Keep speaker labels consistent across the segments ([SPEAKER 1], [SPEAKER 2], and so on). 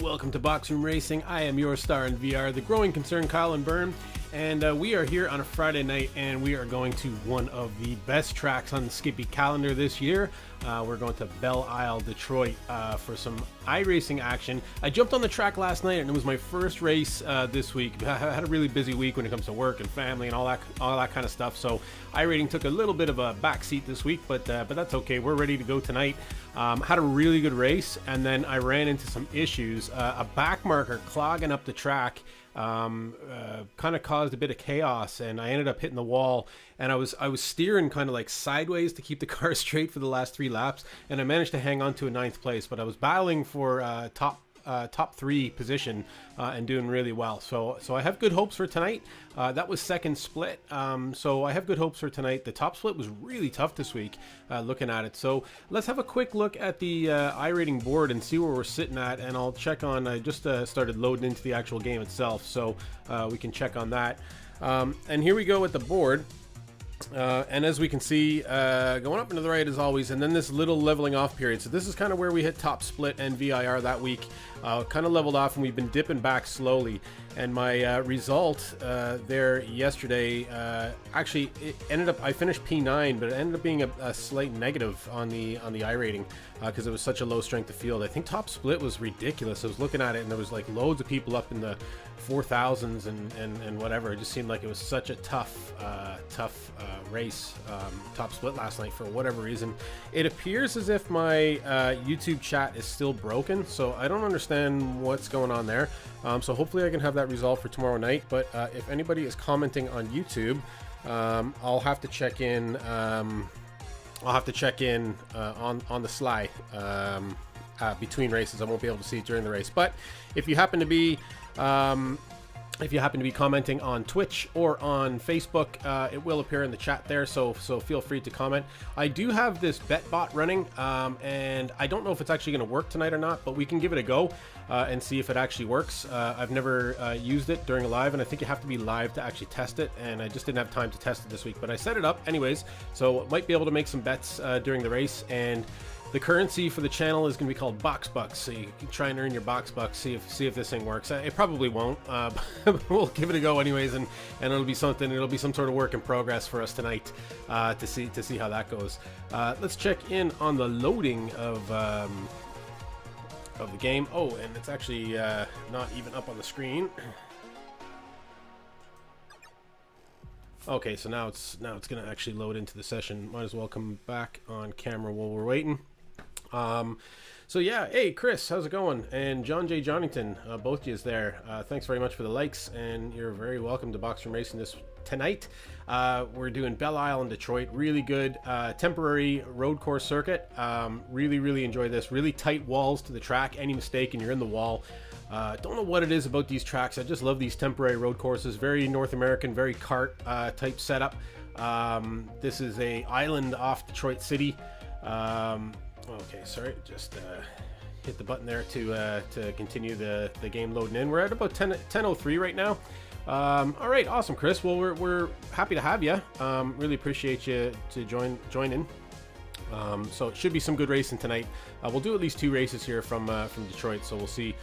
[SPEAKER 1] welcome to Boxroom Racing. I am your star in VR, the growing concern Kyle and Byrne, and we are here on a Friday night, and we are going to one of the best tracks on the Skippy calendar this year. We're going to Belle, Detroit for some iRacing action. I jumped on the track last night, and it was my first race this week. I had a really busy week when it comes to work and family and all that kind of stuff. So iRacing took a little bit of a backseat this week, but that's okay. We're ready to go tonight. Had a really good race, and then I ran into some issues. A back marker clogging up the track kind of caused a bit of chaos, and I ended up hitting the wall, and I was steering kind of like sideways to keep the car straight for the last 3 laps, and I managed to hang on to a 9th place, but I was battling for top 3 position and doing really well. So I have good hopes for tonight. That was second split, so I have good hopes for tonight. The top split was really tough this week, looking at it. So let's have a quick look at the iRating board and see where we're sitting at, and I'll check on, I just started loading into the actual game itself, so we can check on that. And here we go with the board. And as we can see, going up and to the right as always, and then this little leveling off period. So this is kind of where we hit top split and VIR that week. Kind of leveled off, and we've been dipping back slowly. And my result there yesterday, actually it ended up, I finished P9, but it ended up being a slight negative on the iRating because it was such a low strength of field. I think top split was ridiculous. I was looking at it, and there was like loads of people up in the 4,000s and whatever. It just seemed like it was such a tough race, top split last night for whatever reason. It appears as if my YouTube chat is still broken, so I don't understand what's going on there. So hopefully I can have that resolved for tomorrow night. But if anybody is commenting on YouTube, I'll have to check in. I'll have to check in on the sly between races. I won't be able to see it during the race. But if you happen to be commenting on Twitch or on Facebook, it will appear in the chat there, so feel free to comment. I do have this bet bot running, and I don't know if it's actually going to work tonight or not, but we can give it a go and see if it actually works. I've never used it during a live, and I think you have to be live to actually test it, and I just didn't have time to test it this week, but I set it up anyways, so might be able to make some bets during the race. And the currency for the channel is going to be called Box Bucks, so you can try and earn your Box Bucks, see if this thing works. It probably won't, but we'll give it a go anyways, and it'll be something. It'll be some sort of work in progress for us tonight to see how that goes. Let's check in on the loading of the game. Oh, and it's actually not even up on the screen. Okay, so now it's going to actually load into the session. Might as well come back on camera while we're waiting. So yeah, hey Chris, how's it going? And John J. Johnington, both of you there. Thanks very much for the likes, and you're very welcome to Boxroom Racing tonight. We're doing Belle Isle in Detroit. Really good temporary road course circuit. Really enjoy this. Really tight walls to the track. Any mistake and you're in the wall. Don't know what it is about these tracks. I just love these temporary road courses. Very North American, very kart type setup. This is a island off Detroit City. Okay, sorry, just hit the button there to continue the game loading in. We're at about 10:03 right now. All right, awesome, Chris. Well, we're happy to have you. Really appreciate you to join in. So it should be some good racing tonight. We'll do at least 2 races here from Detroit, so we'll see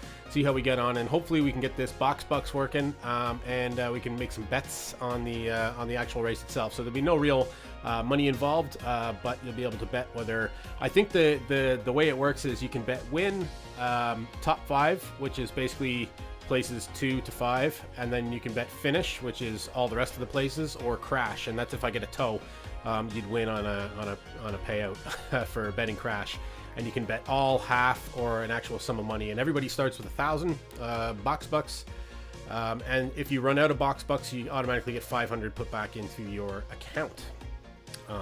[SPEAKER 1] how we get on, and hopefully we can get this Box Bucks working, and we can make some bets on the actual race itself. So there'll be no real money involved, but you'll be able to bet whether. I think the way it works is you can bet win, top 5, which is basically places 2 to 5, and then you can bet finish, which is all the rest of the places, or crash, and that's if I get a tow. You'd win on a payout for betting crash, and you can bet all, half, or an actual sum of money. And everybody starts with 1,000 Box Bucks, and if you run out of Box Bucks, you automatically get 500 put back into your account.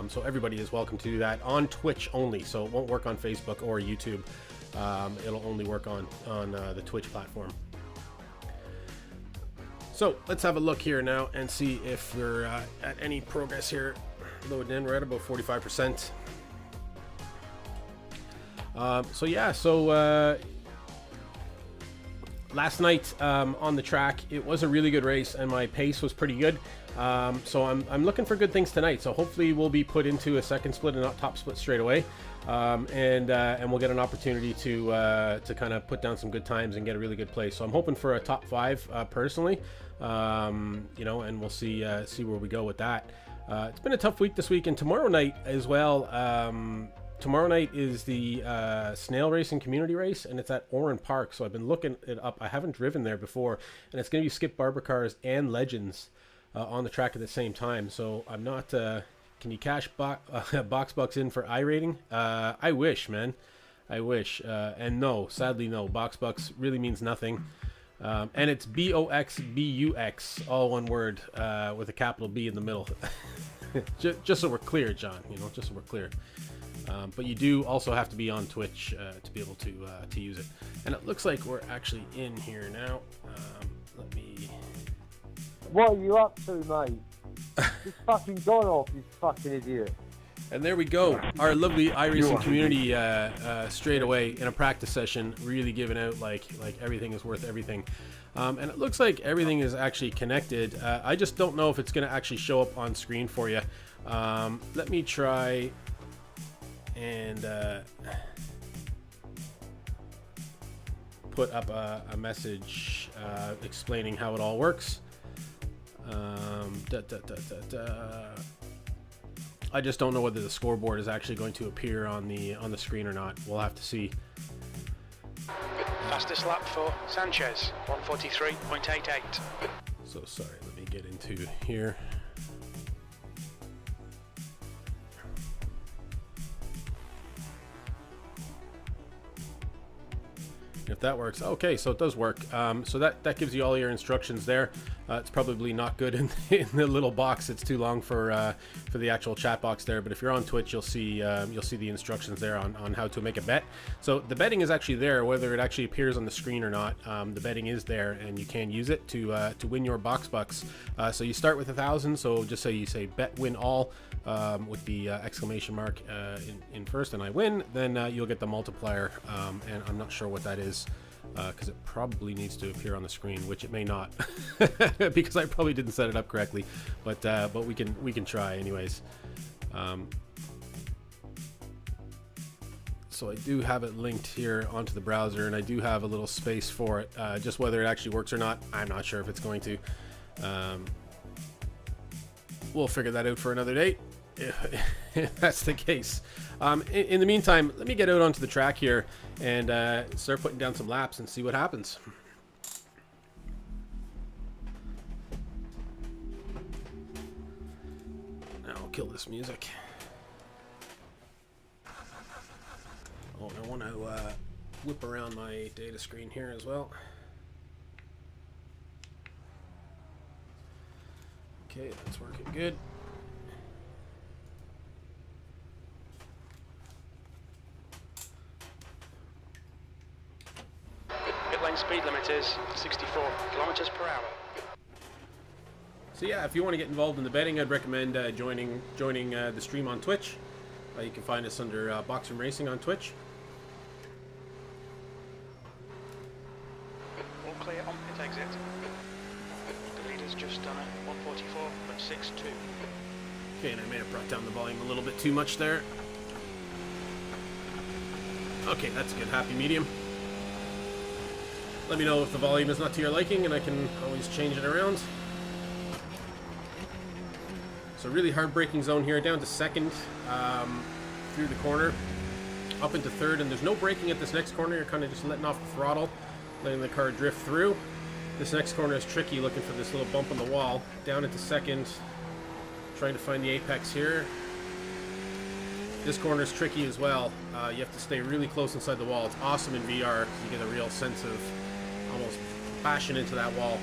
[SPEAKER 1] So everybody is welcome to do that on Twitch only, so it won't work on Facebook or YouTube. It'll only work on the Twitch platform. So let's have a look here now and see if we're at any progress here. Loading in, we're at about 45%. Last night on the track, it was a really good race, and my pace was pretty good. So I'm looking for good things tonight. So hopefully we'll be put into a second split and not top split straight away, and we'll get an opportunity to kind of put down some good times and get a really good place. So I'm hoping for a top 5 personally, you know, and we'll see where we go with that. It's been a tough week this week, and tomorrow night as well. Tomorrow night is the snail racing community race, and it's at Oran Park. So I've been looking it up. I haven't driven there before, and it's going to be Skip Barber cars and Legends on the track at the same time. So I'm not. Can you cash box bucks in for iRating? I wish, man. I wish. And no, sadly, no. Box bucks really means nothing. And it's BOXBUX, all one word, with a capital B in the middle. just so we're clear, John. You know, just so we're clear. But you do also have to be on Twitch to be able to use it. And it looks like we're actually in here now. Let me.
[SPEAKER 2] What are you up to, mate? Just fucking gone off, you fucking idiot.
[SPEAKER 1] And there we go. Our lovely iRacing community straight away in a practice session, really giving out like everything is worth everything. And it looks like everything is actually connected. I just don't know if it's going to actually show up on screen for you. Let me try and put up a message explaining how it all works. I just don't know whether the scoreboard is actually going to appear on the screen or not. We'll have to see.
[SPEAKER 3] Fastest lap for Sanchez, 1:43.88.
[SPEAKER 1] So sorry, let me get into here. If that works. Okay, so it does work. So that gives you all your instructions there. It's probably not good in the little box. It's too long for the actual chat box there. But if you're on Twitch, you'll see the instructions there on how to make a bet. So the betting is actually there, whether it actually appears on the screen or not. The betting is there, and you can use it to win your box bucks. So you start with 1,000. So just say you say bet win all with the exclamation mark in first, and I win. Then you'll get the multiplier, and I'm not sure what that is. Because it probably needs to appear on the screen, which it may not, because I probably didn't set it up correctly. But we can try anyways. So I do have it linked here onto the browser, and I do have a little space for it. Just whether it actually works or not, I'm not sure if it's going to. We'll figure that out for another date, if that's the case. In the meantime, let me get out onto the track here and start putting down some laps and see what happens. Now I'll kill this music. Oh, I want to whip around my data screen here as well. Okay, that's working good.
[SPEAKER 3] Speed limit is 64 kilometers per hour.
[SPEAKER 1] So yeah, if you want to get involved in the betting, I'd recommend joining the stream on Twitch. You can find us under Boxing Racing on Twitch.
[SPEAKER 3] All clear on pit exit. The leader's just done a 1:44.62.
[SPEAKER 1] Okay, and I may have brought down the volume a little bit too much there. Okay, that's a good happy medium. Let me know if the volume is not to your liking, and I can always change it around. So really hard braking zone here, down to second through the corner, up into third, and there's no braking at this next corner. You're kind of just letting off the throttle, letting the car drift through. This next corner is tricky, looking for this little bump on the wall. Down into second, trying to find the apex here. This corner is tricky as well. You have to stay really close inside the wall. It's awesome in VR because you get a real sense of almost bashing into that wall.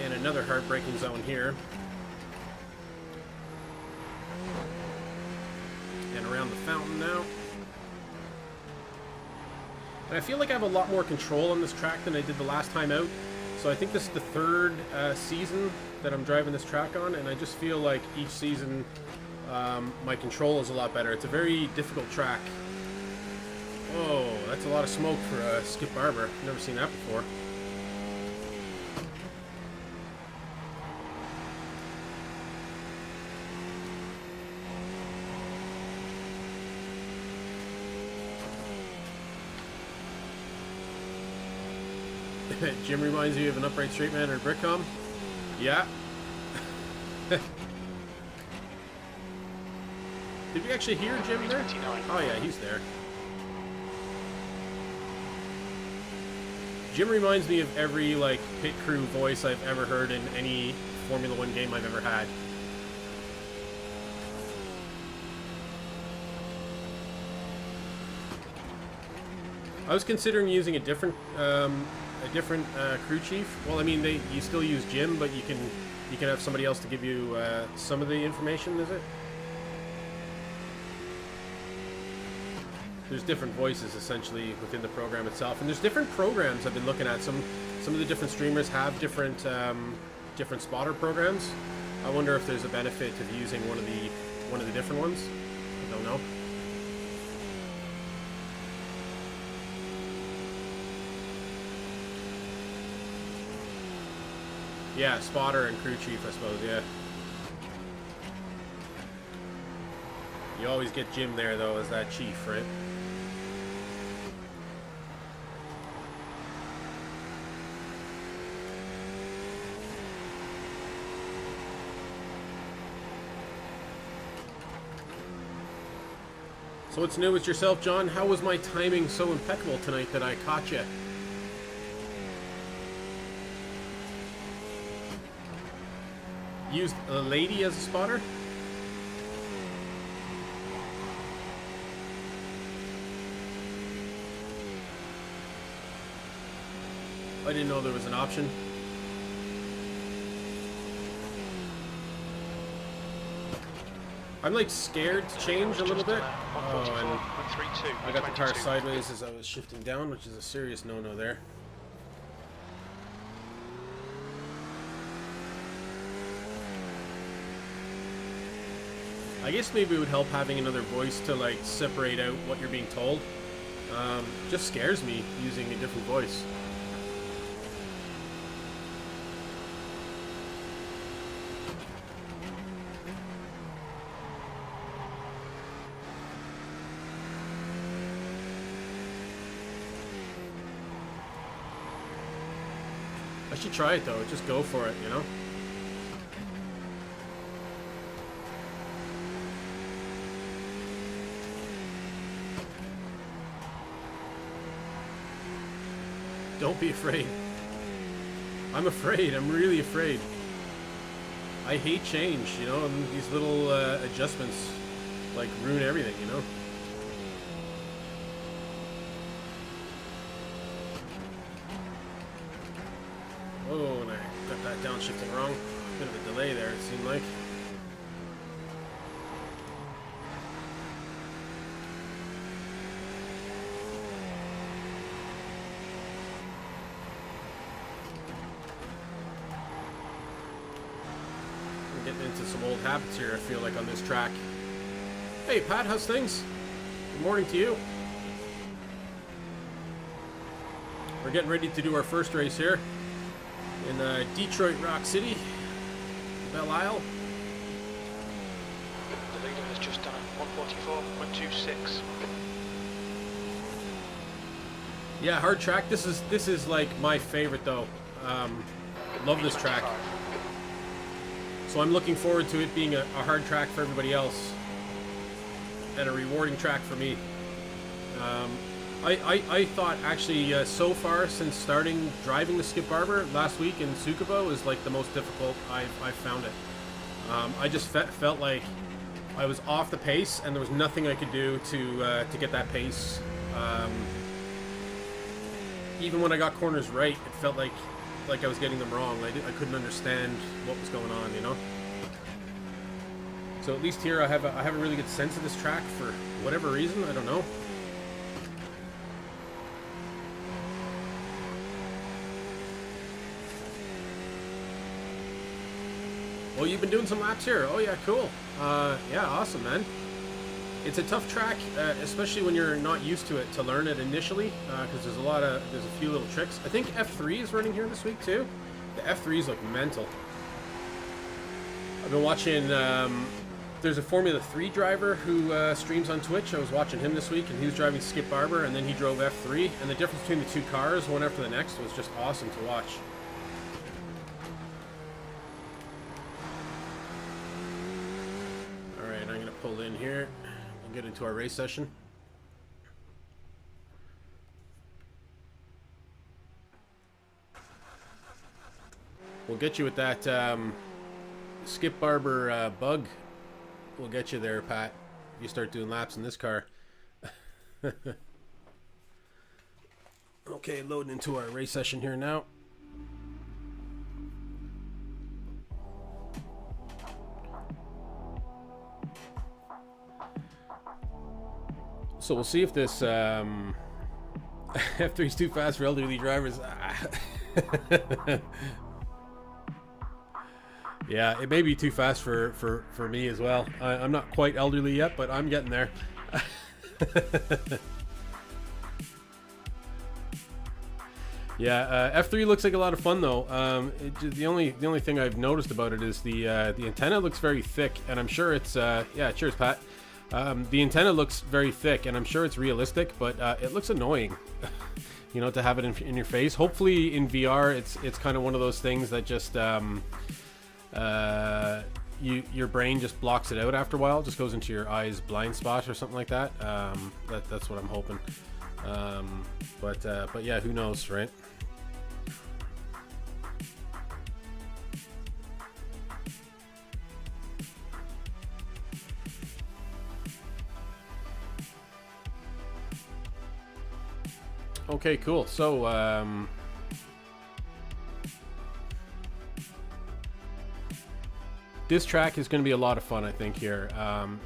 [SPEAKER 1] And another hard braking zone here. And around the fountain now. And I feel like I have a lot more control on this track than I did the last time out. So I think this is the third season that I'm driving this track on, and I just feel like each season my control is a lot better. It's a very difficult track. Oh, that's a lot of smoke for Skip Barber. Never seen that before. Jim reminds you of an upright straight man or a brickcom? Yeah. Did we actually hear Jim there? Oh yeah, he's there. Jim reminds me of every like pit crew voice I've ever heard in any Formula One game I've ever had. I was considering using a different crew chief. Well, I mean, you still use Jim, but you can have somebody else to give you some of the information. Is it? There's different voices essentially within the program itself, and there's different programs I've been looking at. Some of the different streamers have different spotter programs. I wonder if there's a benefit of using one of the different ones. I don't know. Yeah, spotter and crew chief, I suppose. Yeah. You always get Jim there though as that chief, right? So what's new with yourself, John? How was my timing so impeccable tonight that I caught you? Used a lady as a spotter? I didn't know there was an option. I'm like scared to change a little bit. Oh, and I got the car sideways as I was shifting down, which is a serious no-no there. I guess maybe it would help having another voice to like separate out what you're being told. Just scares me using a different voice. I should try it though, just go for it, you know? Don't be afraid. I'm afraid, I'm really afraid. I hate change, you know, and these little adjustments like ruin everything, you know? Oh, and I got that downshifting wrong. Bit of a delay there, it seemed like. I'm getting into some old habits here, I feel like, on this track. Hey, Pat, how's things? Good morning to you. We're getting ready to do our first race here in Detroit Rock City, Belle Isle.
[SPEAKER 3] The leader has just done a 144.26.
[SPEAKER 1] Yeah, hard track. This is like my favorite though. Love this track. So I'm looking forward to it being a hard track for everybody else and a rewarding track for me. I thought actually so far since starting driving the Skip Barber last week in Tsukuba was like the most difficult I've found it. I just felt like I was off the pace and there was nothing I could do to get that pace. Even when I got corners right, it felt like I was getting them wrong. I couldn't understand what was going on, you know. So at least here I have a really good sense of this track for whatever reason. I don't know. Oh, you've been doing some laps here. Oh yeah, cool. Yeah, awesome, man. It's a tough track, especially when you're not used to it, to learn it initially, because there's a few little tricks. I think F3 is running here this week too. The F3s look mental. I've been watching, there's a Formula 3 driver who streams on Twitch. I was watching him this week, and he was driving Skip Barber, and then he drove F3, and the difference between the two cars, one after the next, was just awesome to watch. Alright, I'm going to pull in here and get into our race session. We'll get you with that Skip Barber bug. We'll get you there, Pat. You start doing laps in this car. Okay, loading into our race session here now. So we'll see if this F3 is too fast for elderly drivers. Yeah, it may be too fast for me as well. I'm not quite elderly yet, but I'm getting there. Yeah, F3 looks like a lot of fun though. The only thing I've noticed about it is the antenna looks very thick, and I'm sure it's yeah. Cheers, Pat. The antenna looks very thick, and I'm sure it's realistic, but it looks annoying. You know, to have it in your face. Hopefully in VR, it's kind of one of those things that just your brain just blocks it out after a while, just goes into your eyes blind spot or something like that. That's what I'm hoping. But yeah, who knows, right? Okay, cool. So this track is going to be a lot of fun, I think, here.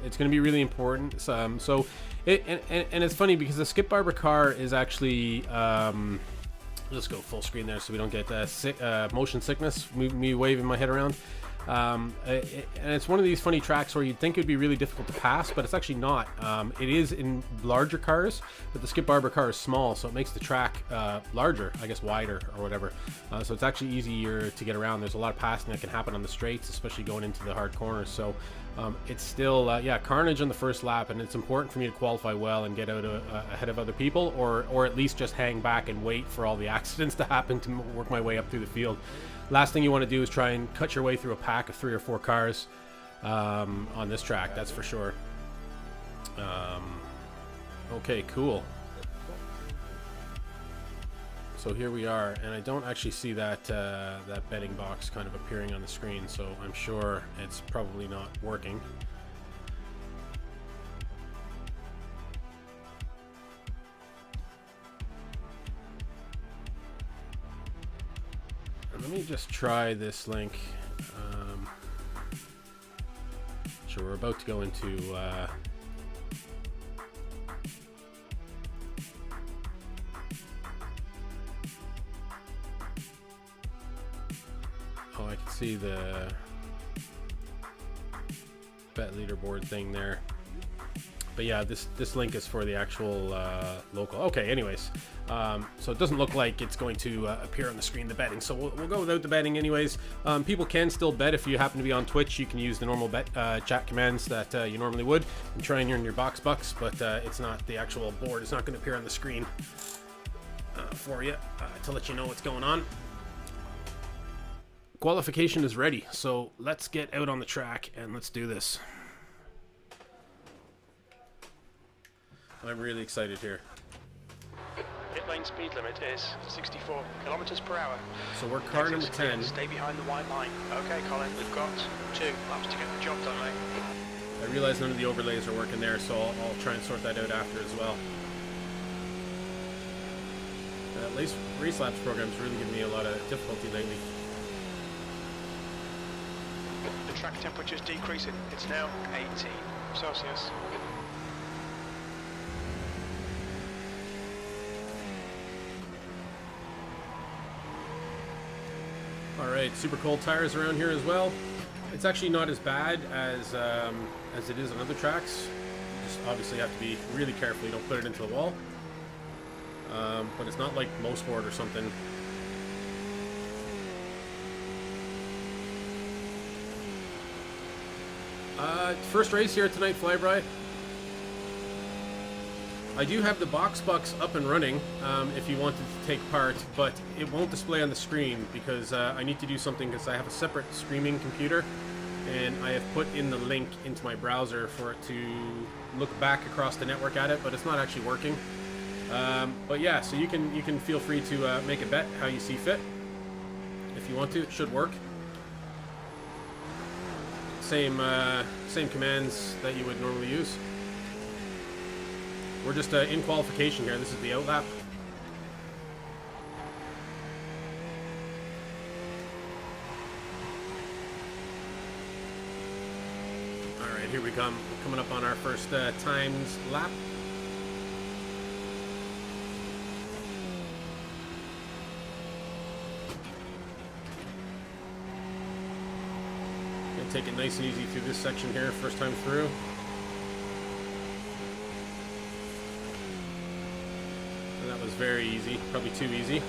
[SPEAKER 1] It's going to be really important. So it's funny because the Skip Barber car is actually let's go full screen there so we don't get motion sickness, me waving my head around. And it's one of these funny tracks where you'd think it would be really difficult to pass, but it's actually not. It is in larger cars, but the Skip Barber car is small, so it makes the track larger, I guess wider or whatever. So it's actually easier to get around. There's a lot of passing that can happen on the straights, especially going into the hard corners. So it's still, yeah, carnage on the first lap, and it's important for me to qualify well and get out ahead of other people, or at least just hang back and wait for all the accidents to happen to work my way up through the field. Last thing you want to do is try and cut your way through a pack of 3 or 4 cars on this track, that's for sure. Okay, cool. So here we are, and I don't actually see that that betting box kind of appearing on the screen, so I'm sure it's probably not working. Let me just try this link. So we're about to go into oh, I can see the bet leaderboard thing there. But yeah, this link is for the actual local. Okay, anyways, so it doesn't look like it's going to appear on the screen, the betting. So we'll go without the betting anyways. People can still bet if you happen to be on Twitch. You can use the normal bet chat commands that you normally would and try and earn your box bucks, but it's not the actual board. It's not going to appear on the screen for you to let you know what's going on. Qualification is ready, so let's get out on the track and let's do this. I'm really excited here.
[SPEAKER 3] Pit lane speed limit is 64 kilometers per hour.
[SPEAKER 1] So we're car number 10.
[SPEAKER 3] Stay behind the white line. Okay, Colin, we've got 2 laps to get the job done, mate.
[SPEAKER 1] I realize none of the overlays are working there, so I'll try and sort that out after as well. Race Labs program's really given me a lot of difficulty lately.
[SPEAKER 3] The track temperature's decreasing. It's now 18 Celsius.
[SPEAKER 1] Alright, super cold tires around here as well. It's actually not as bad as it is on other tracks. You just obviously have to be really careful you don't put it into the wall. But it's not like Mosport or something. First race here tonight, Flyby. I do have the box bucks up and running if you wanted to take part, but it won't display on the screen because I need to do something because I have a separate streaming computer and I have put in the link into my browser for it to look back across the network at it, but it's not actually working. But yeah, so you can feel free to make a bet how you see fit. If you want to, it should work. Same commands that you would normally use. We're just in qualification here. This is the outlap. All right, here we come. We're coming up on our first times lap. Gonna take it nice and easy through this section here, first time through. That was very easy, probably too easy.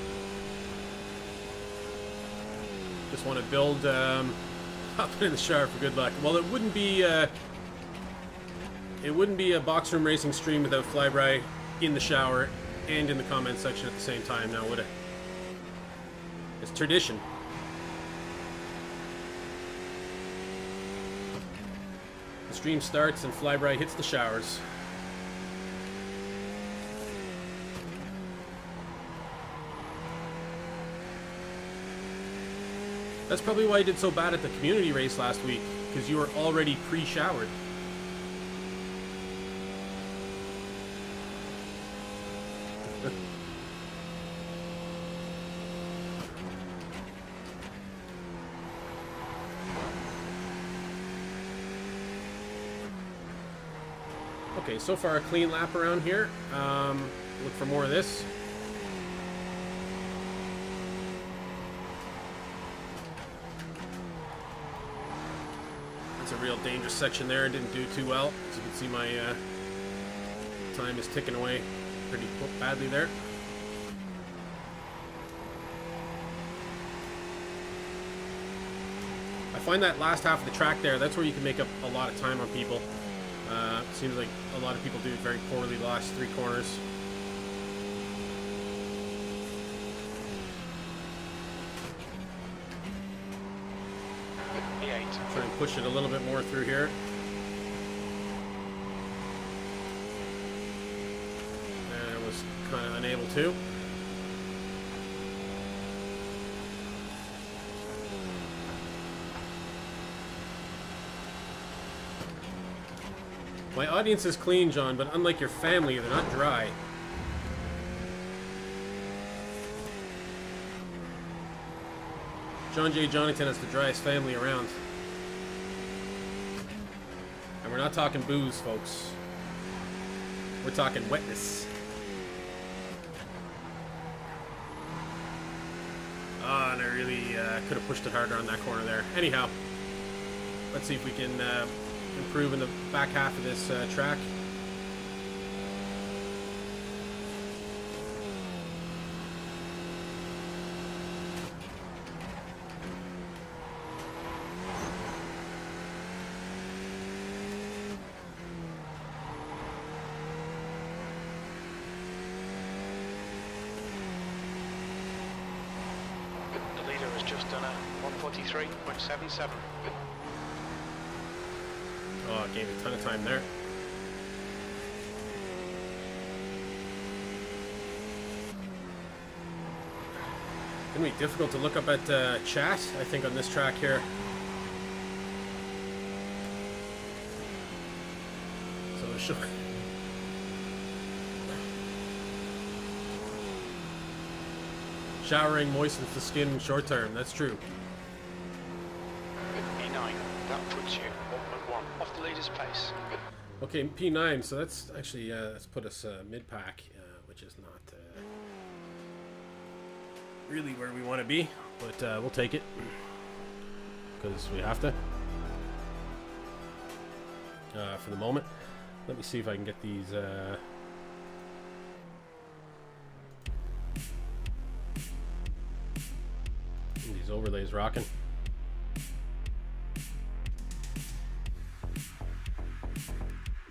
[SPEAKER 1] Just want to build hopping in the shower for good luck. Well, it wouldn't be a box room racing stream without Flyby in the shower and in the comment section at the same time now, would it? It's tradition. The stream starts and Flyby hits the showers. That's probably why you did so bad at the community race last week, because you were already pre-showered. Okay, so far a clean lap around here. Look for more of this. It's a real dangerous section there. Didn't do too well. As you can see, my time is ticking away pretty badly there. I find that last half of the track there, that's where you can make up a lot of time on people. Seems like a lot of people do it very poorly the last 3 corners. Try and push it a little bit more through here. And I was kind of unable to. My audience is clean, John, but unlike your family, they're not dry. John J. Jonathan has the driest family around. And we're not talking booze, folks. We're talking wetness. Oh, and I really could have pushed it harder on that corner there. Anyhow, let's see if we can improve in the back half of this track.
[SPEAKER 3] The leader has just done a 1:43.77.
[SPEAKER 1] Oh, it gave a ton of time there. It's gonna be difficult to look up at chat, I think, on this track here. So sure. Showering moistens the skin short term, that's true.
[SPEAKER 3] E9, that puts you 1.1 off the leader's pace.
[SPEAKER 1] Okay, P9, so that's actually, that's put us mid-pack, which is not really where we want to be, but we'll take it, because we have to. for the moment. Let me see if I can get these. These overlays rocking.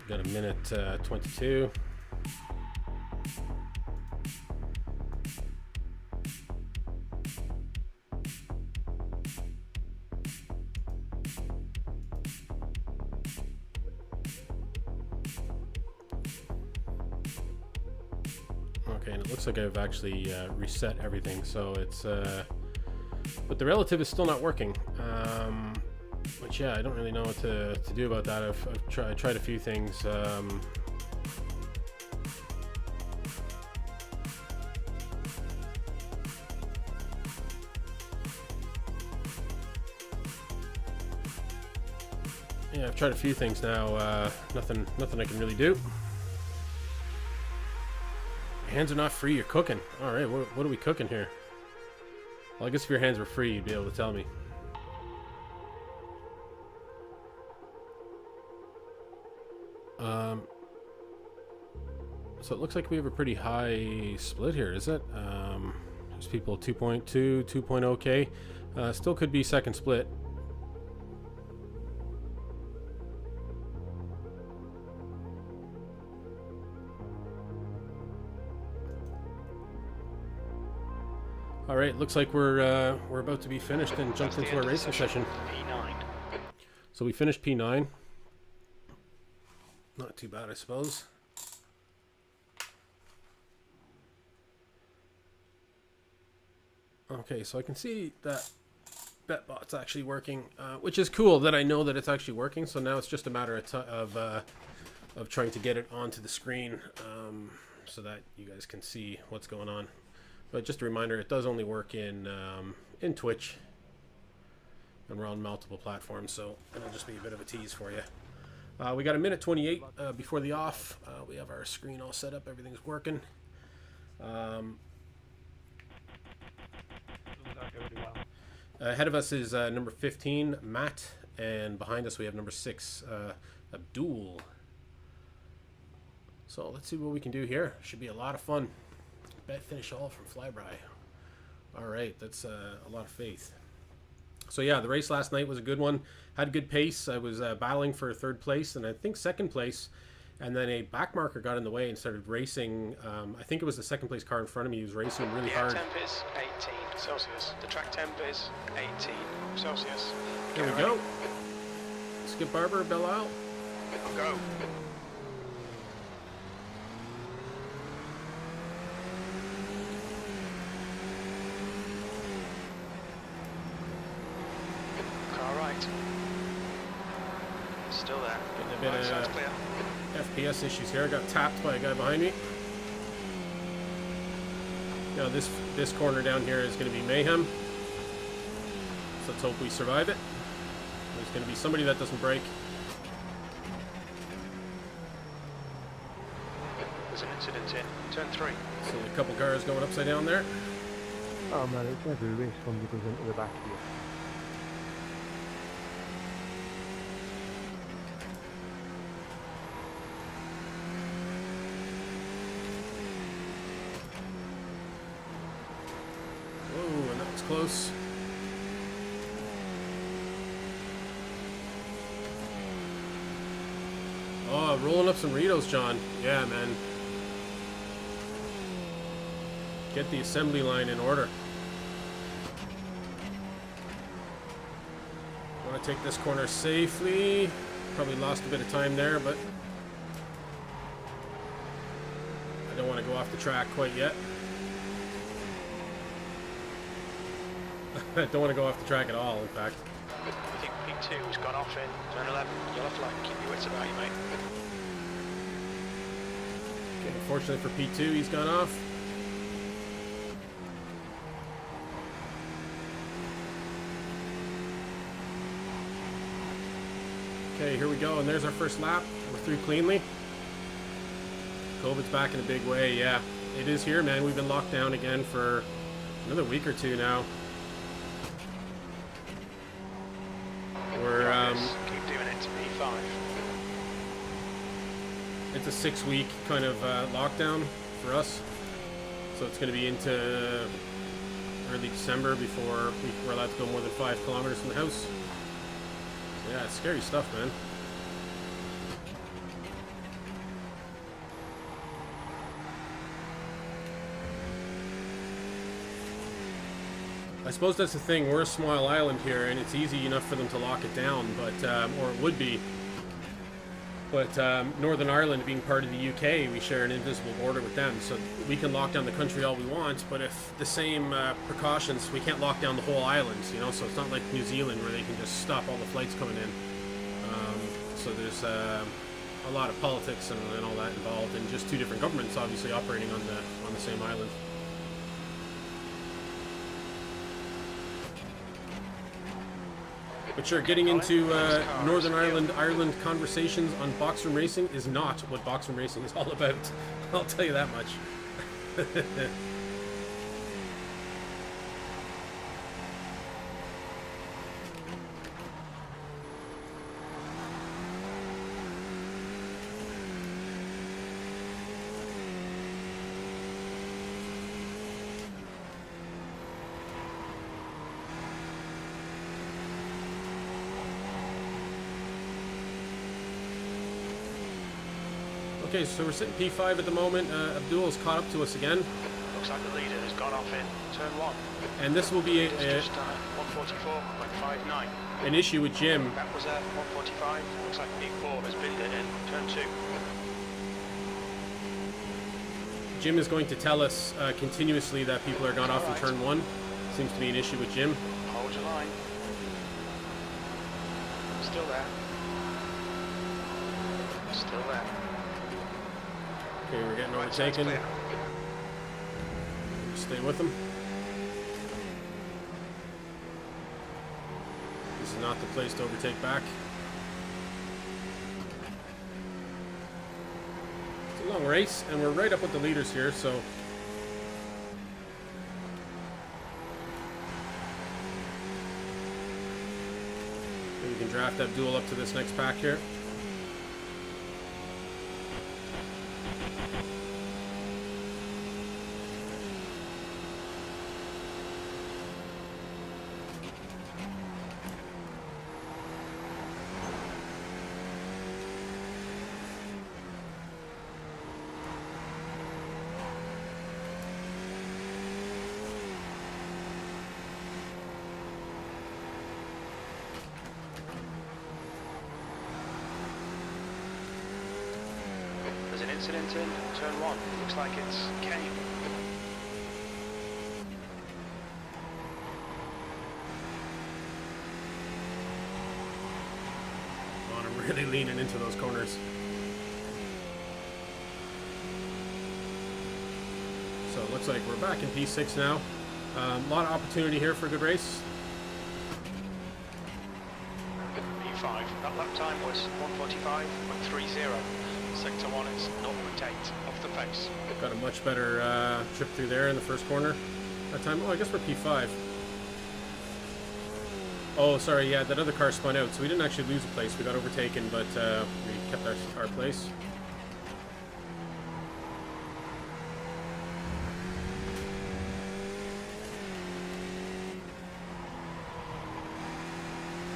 [SPEAKER 1] Got a minute 22. Okay, and it looks like I've actually reset everything, so it's but the relative is still not working. Which, yeah, I don't really know what to do about that. I've tried a few things. Yeah, I've tried a few things now. Nothing I can really do. Hands are not free. You're cooking. All right, what are we cooking here? Well, I guess if your hands were free, you'd be able to tell me. So it looks like we have a pretty high split here, is it? There's people 2.2, 2.0K. Still could be second split. All right, looks like we're about to be finished and jumped into our racing session.
[SPEAKER 3] P9.
[SPEAKER 1] So we finished P9. Not too bad, I suppose. Okay, so I can see that BetBot's actually working, which is cool that I know that it's actually working. So now it's just a matter of trying to get it onto the screen so that you guys can see what's going on. But just a reminder, it does only work in Twitch, and we're on multiple platforms, so it'll just be a bit of a tease for you. We got a minute 28 before the off. We have our screen all set up. Everything's working. Ahead of us is number 15, Matt, and behind us we have number 6, Abdul. So let's see what we can do here. Should be a lot of fun. Bet finish all from Flyby. All right, that's a lot of faith. So yeah, the race last night was a good one. Had good pace. I was battling for third place and I think second place. And then a back marker got in the way and started racing. I think it was the second place car in front of me. He was racing really hard.
[SPEAKER 3] The temp is 18 Celsius. The track temp is 18 Celsius.
[SPEAKER 1] There we go. Skip Barber, Belle out.
[SPEAKER 3] Go. Car right. Still there.
[SPEAKER 1] Getting a bit
[SPEAKER 3] Right side's clear.
[SPEAKER 1] FPS issues here. I got tapped by a guy behind me. Now this corner down here is going to be mayhem. So let's hope we survive it. There's going to be somebody that doesn't break.
[SPEAKER 3] There's an incident in turn 3.
[SPEAKER 1] So a couple cars going upside down there.
[SPEAKER 2] Oh man, it's never a race when he goes into the back here.
[SPEAKER 1] Whoa, and that was close. Oh, rolling up some Ritos, John. Yeah, man. Get the assembly line in order. Want to take this corner safely. Probably lost a bit of time there, but I don't want to go off the track quite yet. I don't want to go off the track at all, in fact.
[SPEAKER 3] I think P2 has gone off in turn 11. You'll have to keep your wits about you, mate.
[SPEAKER 1] Okay, unfortunately for P2, he's gone off. Okay, here we go, and there's our first lap. We're through cleanly. COVID's back in a big way, yeah. It is here, man. We've been locked down again for another week or two now. We're
[SPEAKER 3] keep doing it to P5.
[SPEAKER 1] It's a 6-week kind of lockdown for us. So it's going to be into early December before we're allowed to go more than 5 kilometers from the house. So yeah, it's scary stuff, man. I suppose that's the thing. We're a small island here, and it's easy enough for them to lock it down, but or it would be. But Northern Ireland, being part of the UK, we share an invisible border with them, so we can lock down the country all we want. But if the same precautions, we can't lock down the whole island, you know. So it's not like New Zealand where they can just stop all the flights coming in. So there's a lot of politics and all that involved, and just two different governments obviously operating on the same island. But sure, getting into Northern Ireland conversations on boxroom racing is not what boxroom racing is all about. I'll tell you that much. Okay, so we're sitting P5 at the moment. Abdul's caught up to us again.
[SPEAKER 3] Looks like the leader has gone off in turn 1.
[SPEAKER 1] And this will be
[SPEAKER 3] Just 144.59.
[SPEAKER 1] an issue with Jim.
[SPEAKER 3] That was 145. Looks like P4 has binned it in turn 2.
[SPEAKER 1] Jim is going to tell us continuously that people are gone off in turn 1. Seems to be an issue with Jim.
[SPEAKER 3] Hold your line. Still there. Still there.
[SPEAKER 1] Okay, we're getting
[SPEAKER 3] Right side's
[SPEAKER 1] overtaken.
[SPEAKER 3] clear.
[SPEAKER 1] Stay with him. This is not the place to overtake back. It's a long race, and we're right up with the leaders here, so... maybe we can draft Abdul up to this next pack here.
[SPEAKER 3] There's an incident in turn 1. Looks like it's Kane.
[SPEAKER 1] Oh, and I'm really leaning into those corners. So it looks like we're back in P6 now. A lot of opportunity here for a good race.
[SPEAKER 3] P5. That lap time was 145.30. Sector 1 is 0.8 off the pace.
[SPEAKER 1] Got a much better trip through there in the first corner that time. Oh, I guess we're P5. Oh, sorry, yeah, that other car spun out, so we didn't actually lose a place. We got overtaken, but we kept our place.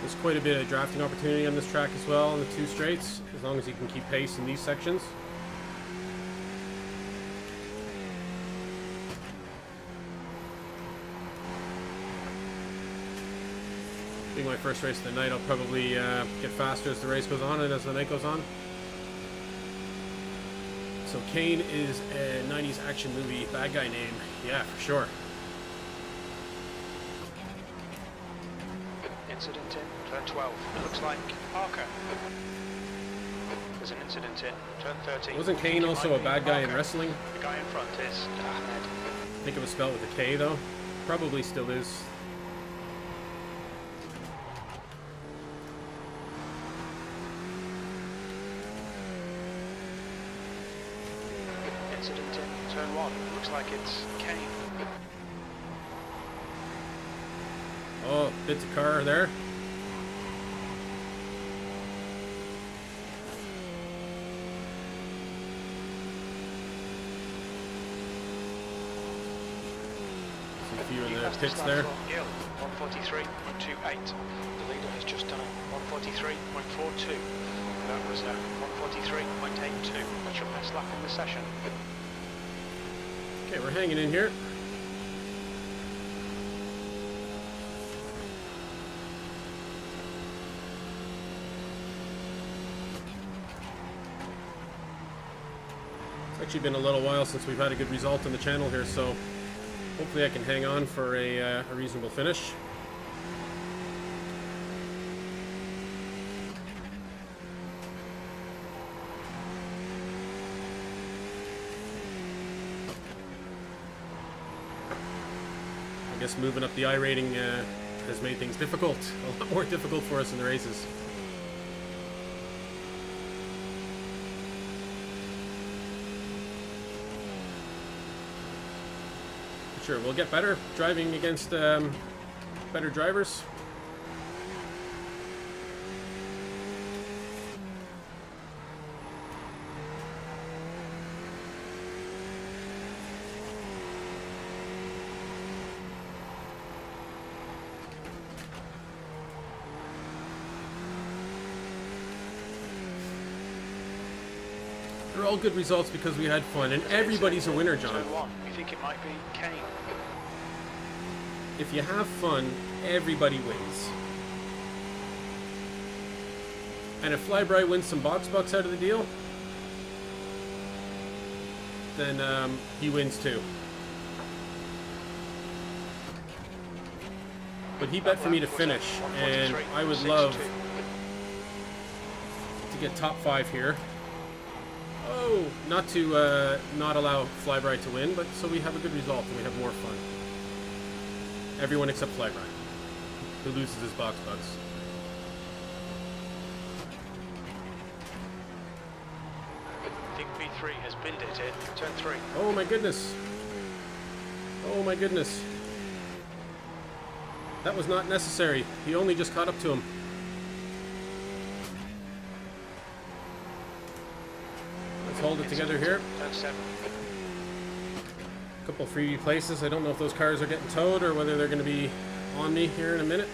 [SPEAKER 1] There's quite a bit of drafting opportunity on this track as well, on the 2 straights, as long as you can keep pace in these sections. Being my first race of the night, I'll probably get faster as the race goes on and as the night goes on. So Kane is a 90s action movie bad guy name. Yeah, for sure.
[SPEAKER 3] Incident in turn 12. It looks like Parker. There's an incident in turn 13.
[SPEAKER 1] Wasn't Kane also a bad guy in wrestling?
[SPEAKER 3] The guy in front is Ahmed.
[SPEAKER 1] I think it was spelled with a K though. Probably still is.
[SPEAKER 3] Incident in turn 1. It looks like it's Kane.
[SPEAKER 1] Oh, bits of car there. the pits there.
[SPEAKER 3] 143.28. The leader has just done 143.42. That was 143.82. That's your best lap in the session.
[SPEAKER 1] Okay, we're hanging in here. It's actually been a little while since we've had a good result on the channel here, so hopefully I can hang on for a reasonable finish. I guess moving up the I rating has made things difficult, a lot more difficult for us in the races. Sure, we'll get better driving against better drivers. They're all good results because we had fun, and everybody's a winner, John.
[SPEAKER 3] You think it might be Kane?
[SPEAKER 1] If you have fun, everybody wins. And if Flyby wins some box bucks out of the deal, then he wins too. But he bet for me to finish, and I would love to get top 5 here. Oh, not to not allow Flyby to win, but so we have a good result and we have more fun. Everyone except Flyby, who loses his box bucks.
[SPEAKER 3] I think B3 has binned it in turn 3.
[SPEAKER 1] Oh my goodness. Oh my goodness. That was not necessary. He only just caught up to him. Let's hold it together here.
[SPEAKER 3] Turn 7.
[SPEAKER 1] Couple freebie places. I don't know if those cars are getting towed or whether they're going to be on me here in a minute.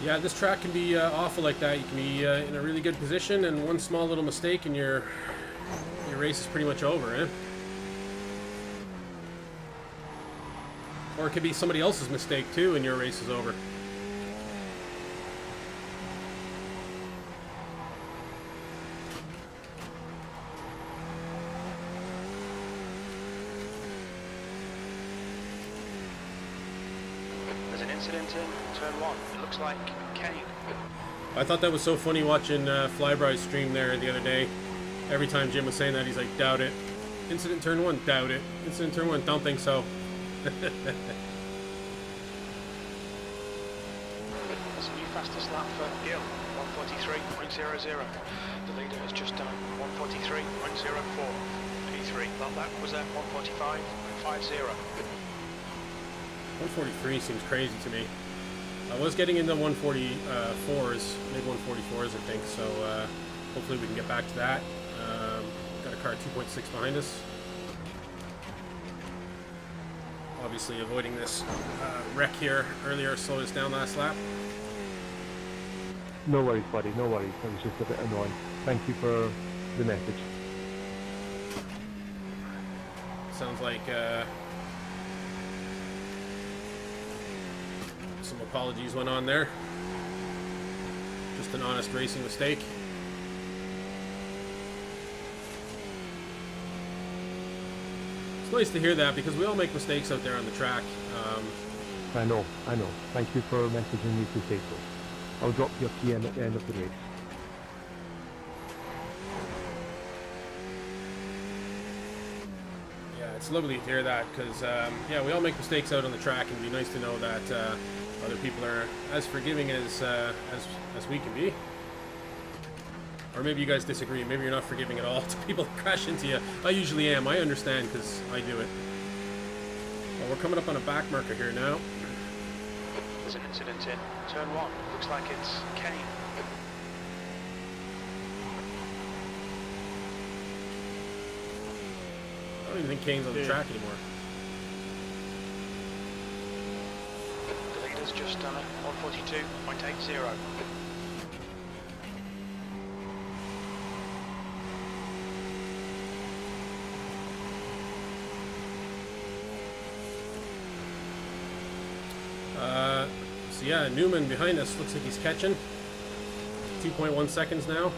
[SPEAKER 1] Yeah, this track can be awful like that. You can be in a really good position, and one small little mistake and your race is pretty much over, eh? Or it could be somebody else's mistake too, and your race is over.
[SPEAKER 3] There's an incident in turn 1. It looks like Kane.
[SPEAKER 1] I thought that was so funny watching Flyby's stream there the other day. Every time Jim was saying that, he's like, doubt it. Incident turn 1, doubt it. Incident turn 1, don't think so.
[SPEAKER 3] That's a new fastest lap for Gill, 143.00. The leader has just done 143.04. P3, that was at 145.50.
[SPEAKER 1] 143 seems crazy to me. I was getting into 144s, maybe 144s, I think, so hopefully we can get back to that. Got a car 2.6 behind us. Obviously avoiding this wreck here earlier slowed us down last lap.
[SPEAKER 2] No worries, buddy, no worries. It was just a bit annoying. Thank you for the message.
[SPEAKER 1] Sounds like some apologies went on there. Just an honest racing mistake. It's nice to hear that because we all make mistakes out there on the track.
[SPEAKER 2] I know. Thank you for messaging me to say so. I'll drop your PM at the end of the race.
[SPEAKER 1] Yeah, it's lovely to hear that because, yeah, we all make mistakes out on the track, and it'd be nice to know that other people are as forgiving as we can be. Or maybe you guys disagree. Maybe you're not forgiving at all to people that crash into you. I usually am. I understand because I do it. Well, we're coming up on a back marker here now.
[SPEAKER 3] There's an incident in turn 1. Looks like it's Kane.
[SPEAKER 1] don't even think Kane's on the track anymore.
[SPEAKER 3] The leader's just done a 142.80.
[SPEAKER 1] So yeah, Newman behind us looks like he's catching. 2.1 seconds now.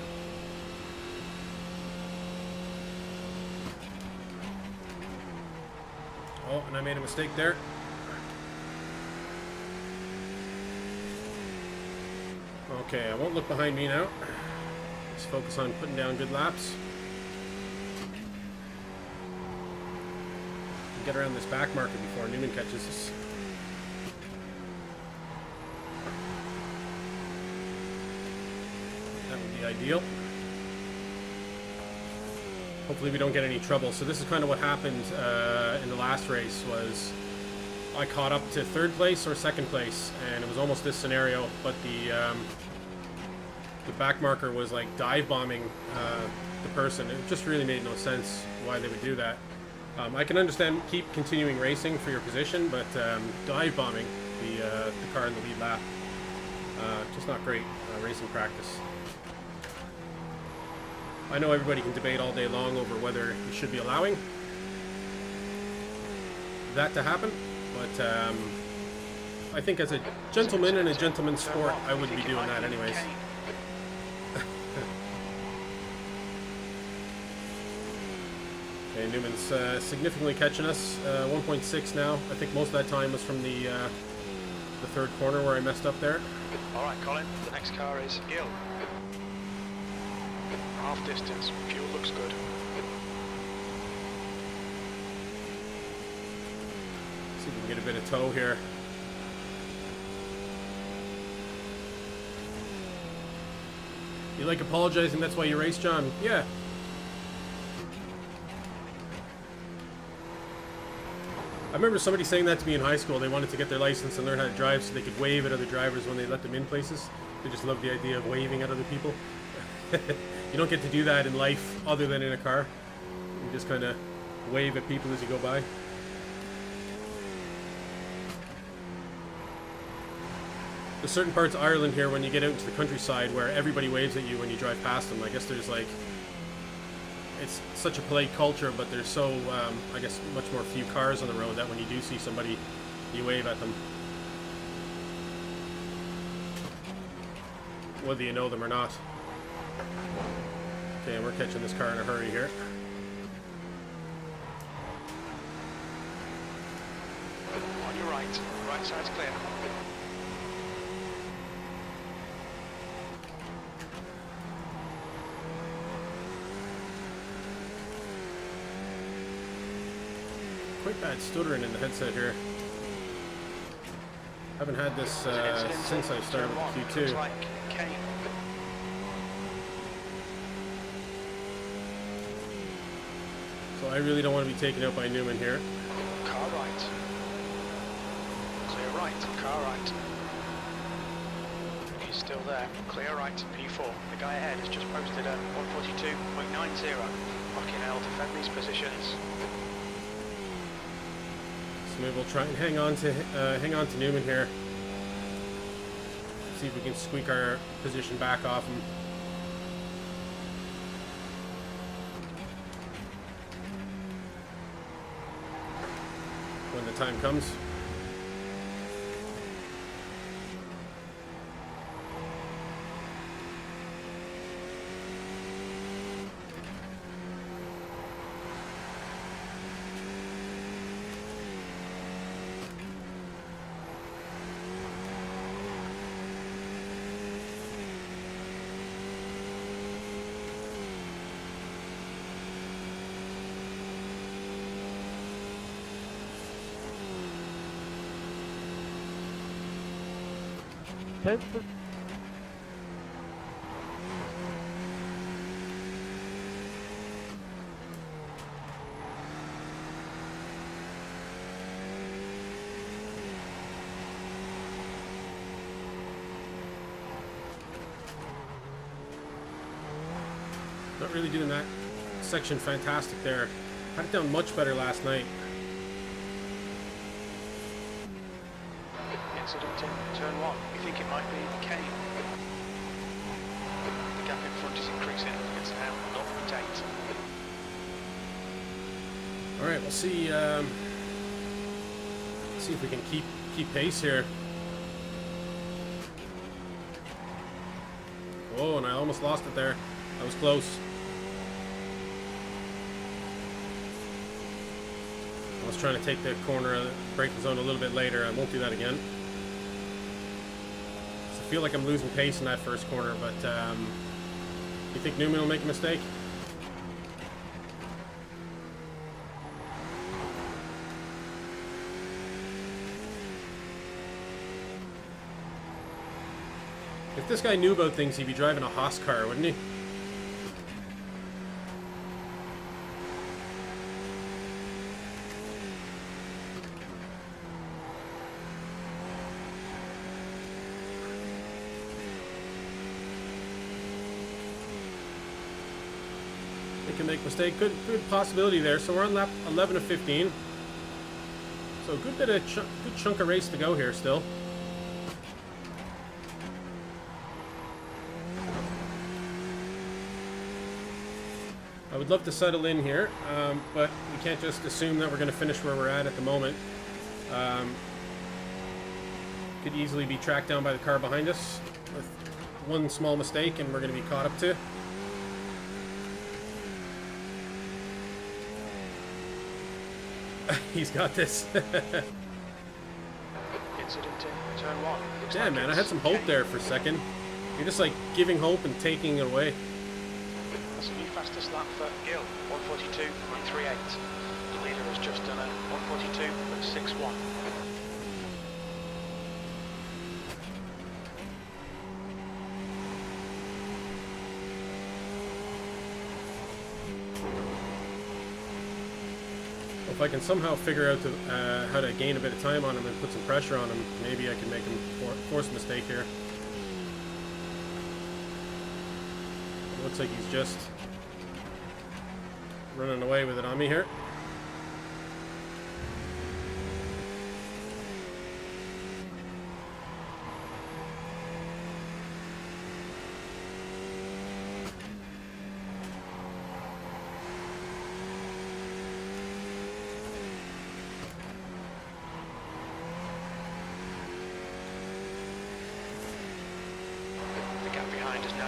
[SPEAKER 1] Oh, and I made a mistake there. Okay, I won't look behind me now. Let's focus on putting down good laps. Get around this back marker before Newman catches us. That would be ideal. Hopefully we don't get any trouble. So this is kind of what happened in the last race. Was I caught up to third place or second place, and it was almost this scenario, but the back marker was like dive bombing the person. It just really made no sense why they would do that. I can understand keep continuing racing for your position, but dive bombing the car in the lead lap, just not great racing practice. I know everybody can debate all day long over whether you should be allowing that to happen, but I think as a gentleman in a gentleman's sport, I wouldn't be doing that anyways. Okay, Newman's significantly catching us, 1.6 now. I think most of that time was from the third corner where I messed up there.
[SPEAKER 3] All right, Colin, the next car is Gill. Half distance, fuel looks good.
[SPEAKER 1] See if we can get a bit of tow here. You like apologizing, that's why you race, John? Yeah. I remember somebody saying that to me in high school. They wanted to get their license and learn how to drive so they could wave at other drivers when they let them in places. They just love the idea of waving at other people. You don't get to do that in life other than in a car. You just kind of wave at people as you go by. There's certain parts of Ireland here when you get out into the countryside where everybody waves at you when you drive past them. I guess there's like, it's such a polite culture, but there's so, I guess, much more few cars on the road that when you do see somebody, you wave at them. Whether you know them or not. Okay, we're catching this car in a hurry here.
[SPEAKER 3] On your right side's clear.
[SPEAKER 1] Quite bad stuttering in the headset here. Haven't had this since I started with Q2.
[SPEAKER 3] Looks like Kane.
[SPEAKER 1] So I really don't want to be taken out by Newman here.
[SPEAKER 3] Car right. Clear right, car right. He's still there. Clear right, P4. The guy ahead has just posted a 142.90. Fucking hell, defend these positions.
[SPEAKER 1] So maybe we'll try and hang on to Newman here. See if we can squeak our position back off him. When the time comes. Not really doing that section fantastic there. Had it down much better last night.
[SPEAKER 3] Incident in turn 1. We think it might be the K. The gap in front is increasing. It's now 0.8.
[SPEAKER 1] All right, we'll see. See if we can keep pace here. Whoa, and I almost lost it there. That was close. I was trying to take the corner of the braking zone a little bit later. I won't do that again. So I feel like I'm losing pace in that first corner, but you think Newman will make a mistake? If this guy knew about things, he'd be driving a Haas car, wouldn't he? They can make a mistake. Good possibility there. So we're on lap 11 of 15. So good chunk of race to go here still. I would love to settle in here, but we can't just assume that we're going to finish where we're at the moment. Could easily be tracked down by the car behind us with one small mistake, and we're going to be caught up to. He's got this.
[SPEAKER 3] Incident in turn 1.
[SPEAKER 1] Damn, man, I had some hope there for a second. You're just like giving hope and taking it away.
[SPEAKER 3] That's a new fastest lap for Gill, 142.38. The leader has just done a 142.61.
[SPEAKER 1] If I can somehow figure out how to gain a bit of time on him and put some pressure on him, maybe I can make him force a mistake here. It looks like he's just running away with it on me here.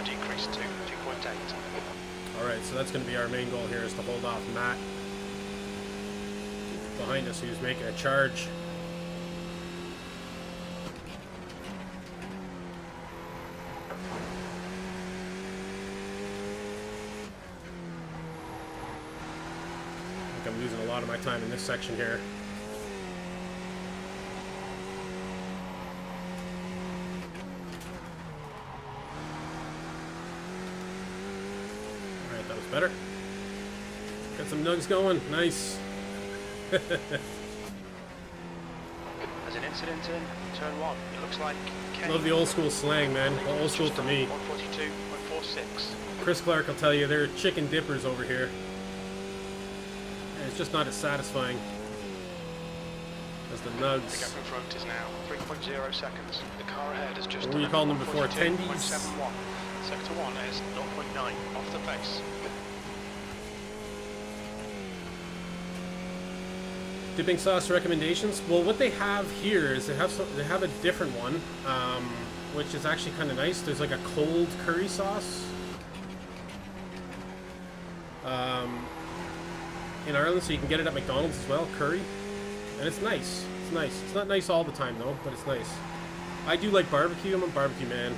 [SPEAKER 3] Decreased to 2.8.
[SPEAKER 1] Alright, so that's going to be our main goal here, is to hold off Matt behind us, who's making a charge. I think I'm losing a lot of my time in this section here. Better. Got some nugs going. Nice.
[SPEAKER 3] As an incident in turn 1, it looks like
[SPEAKER 1] love the old school slang, man. Old school for me.
[SPEAKER 3] 142.46.
[SPEAKER 1] Chris Clark will tell you they're chicken dippers over here. And it's just not as satisfying as the nugs.
[SPEAKER 3] The gap in front is now 3.0 seconds. The car ahead is just.
[SPEAKER 1] What were you calling them before? Tendies?
[SPEAKER 3] Sector 1 is 0.9 off the pace.
[SPEAKER 1] Dipping sauce recommendations. Well, what they have here is they have a different one, which is actually kind of nice. There's like a cold curry sauce in Ireland, so you can get it at McDonald's as well, curry, and it's nice. It's nice. It's not nice all the time though, but it's nice. I do like barbecue. I'm a barbecue man.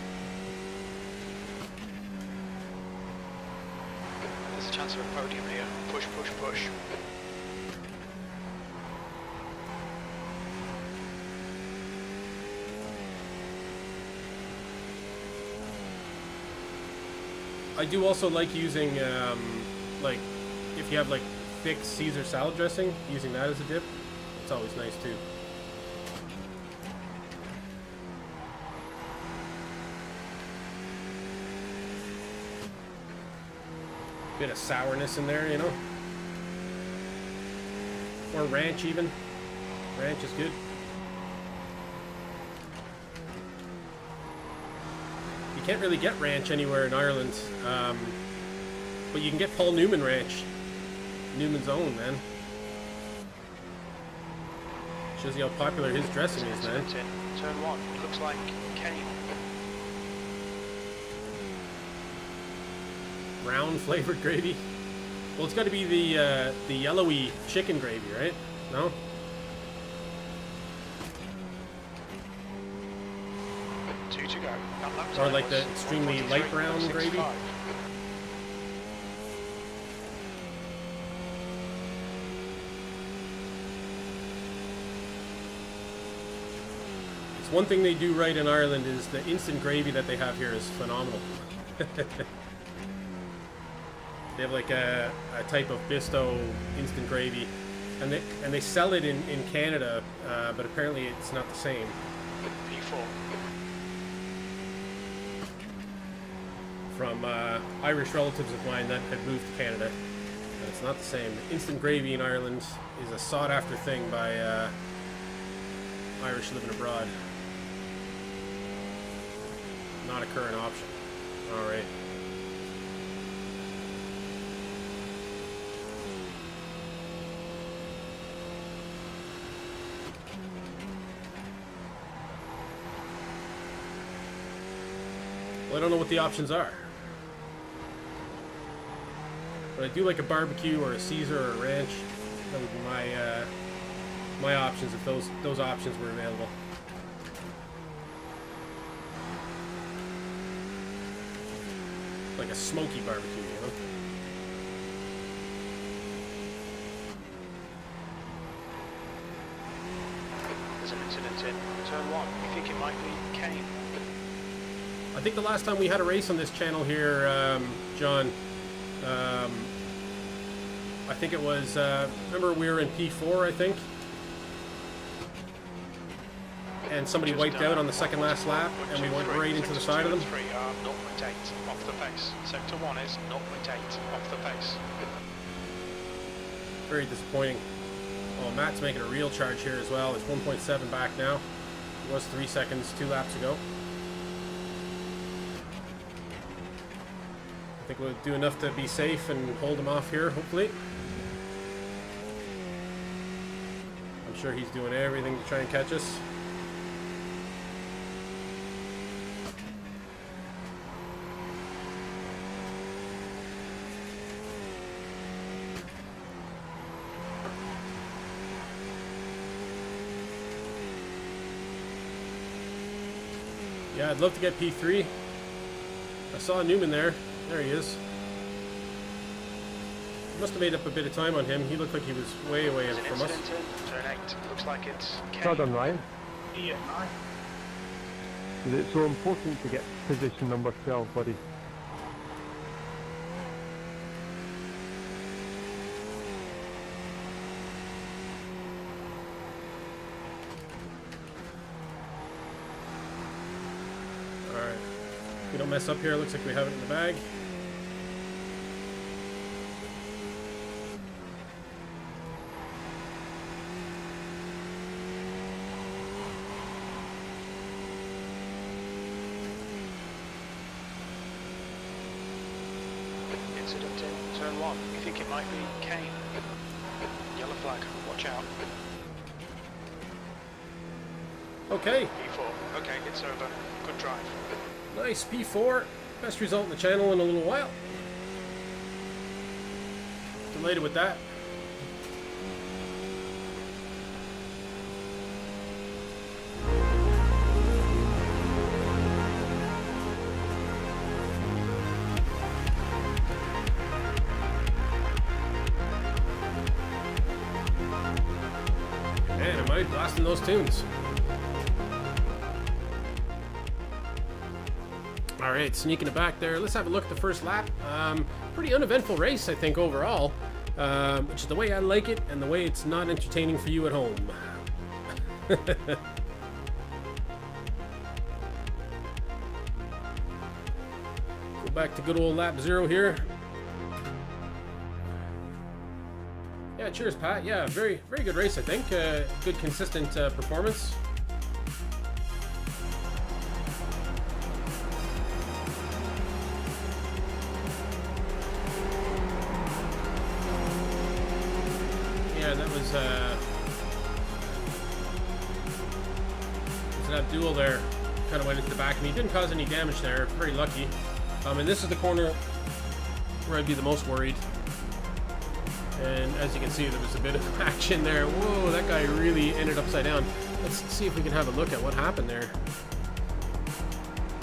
[SPEAKER 3] There's a chance of a podium here. Push, push, push.
[SPEAKER 1] I do also like using, like, if you have like thick Caesar salad dressing, using that as a dip. It's always nice too. Bit of sourness in there, you know. or ranch even. Ranch is good. You can't really get ranch anywhere in Ireland, but you can get Paul Newman ranch. Newman's own, man. Shows you how popular his dressing is, man.
[SPEAKER 3] Turn 1, looks like cane.
[SPEAKER 1] Brown flavored gravy. Well, it's got to be the yellowy chicken gravy, right? No?
[SPEAKER 3] Two to go.
[SPEAKER 1] Or like the extremely light brown gravy? It's one thing they do right in Ireland is the instant gravy that they have here is phenomenal. They have like a type of Bisto instant gravy, and they sell it in Canada, but apparently it's not the same.
[SPEAKER 3] P4.
[SPEAKER 1] From Irish relatives of mine that had moved to Canada, and it's not the same. Instant gravy in Ireland is a sought after thing by Irish living abroad. Not a current option. All right. Well, I don't know what the options are. But I do like a barbecue or a Caesar or a ranch. That would be my options if those options were available. Like a smoky barbecue, you know?
[SPEAKER 3] There's an incident in turn 1. You think it might be cane?
[SPEAKER 1] I think the last time we had a race on this channel here, John, I think it was, remember we were in P4, I think? And somebody wiped out on the second last lap, and we went right into the side of them.
[SPEAKER 3] 3 are 0.8 off the pace. Sector 1 is 0.8 off the pace.
[SPEAKER 1] Very disappointing. Oh, Matt's making a real charge here as well. It's 1.7 back now. It was 3 seconds 2 laps ago. I think we'll do enough to be safe and hold him off here, hopefully. I'm sure he's doing everything to try and catch us. Yeah, I'd love to get P3. I saw Newman there. There he is. Must have made up a bit of time on him. He looked like he was way away from us.
[SPEAKER 3] Turn 8. Looks like it's
[SPEAKER 2] Well
[SPEAKER 3] cane.
[SPEAKER 2] done, Ryan. Is it so important to get position number 12, buddy?
[SPEAKER 1] Alright. If we don't mess up here, looks like we have it in the bag.
[SPEAKER 3] Incident in turn 1. You think it might be cane? Yellow flag. Watch out.
[SPEAKER 1] Okay.
[SPEAKER 3] P4. Okay, it's over. Good drive.
[SPEAKER 1] Nice, P4. Best result in the channel in a little while. Delighted with that. Man, am I blasting those tunes. Alright, sneaking it back there. Let's have a look at the first lap. Pretty uneventful race, I think, overall. Which is the way I like it, and the way it's not entertaining for you at home. Go back to good old lap 0 here. Yeah, Yeah, cheers, Pat. Yeah, very good race, I think. Good, consistent performance. Yeah, that was that duel there. Kind of went into the back, and he didn't cause any damage there. Very lucky. And this is the corner where I'd be the most worried. And as you can see, there was a bit of action there. Whoa, that guy really ended upside down. Let's see if we can have a look at what happened there.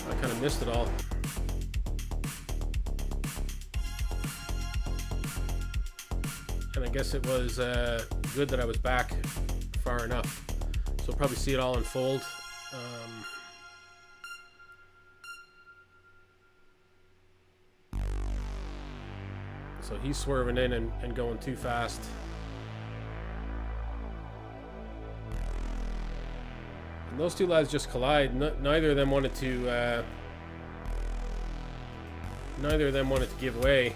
[SPEAKER 1] I kind of missed it all. And I guess it was good that I was back far enough. So we'll probably see it all unfold. So he's swerving in and going too fast. And those two lads just collide. Neither of them wanted to. Neither of them wanted to give way.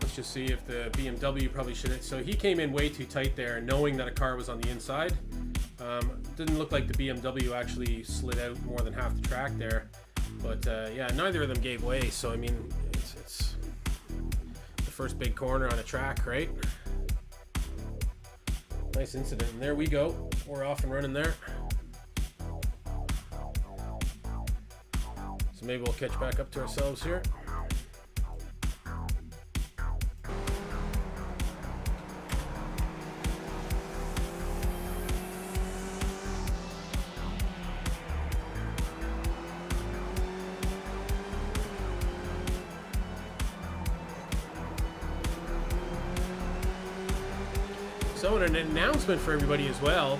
[SPEAKER 1] Let's just see if the BMW probably should. So he came in way too tight there, knowing that a car was on the inside. Didn't look like the BMW actually slid out more than half the track there, but yeah, neither of them gave way. So I mean, it's the first big corner on a track, right? Nice incident, and there we go. We're off and running there. So maybe we'll catch back up to ourselves here. So, an announcement for everybody as well.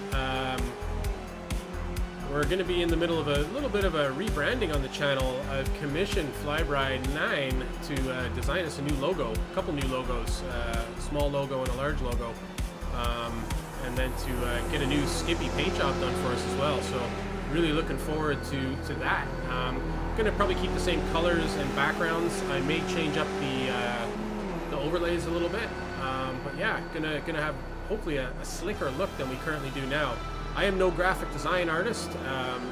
[SPEAKER 1] We're going to be in the middle of a little bit of a rebranding on the channel. I've commissioned Flyby9 to design us a new logo, a couple new logos, a small logo and a large logo, and then to get a new Skippy paint job done for us as well. So, really looking forward to that. Going to probably keep the same colors and backgrounds. I may change up the overlays a little bit, but yeah, gonna have hopefully a slicker look than we currently do now. I am no graphic design artist,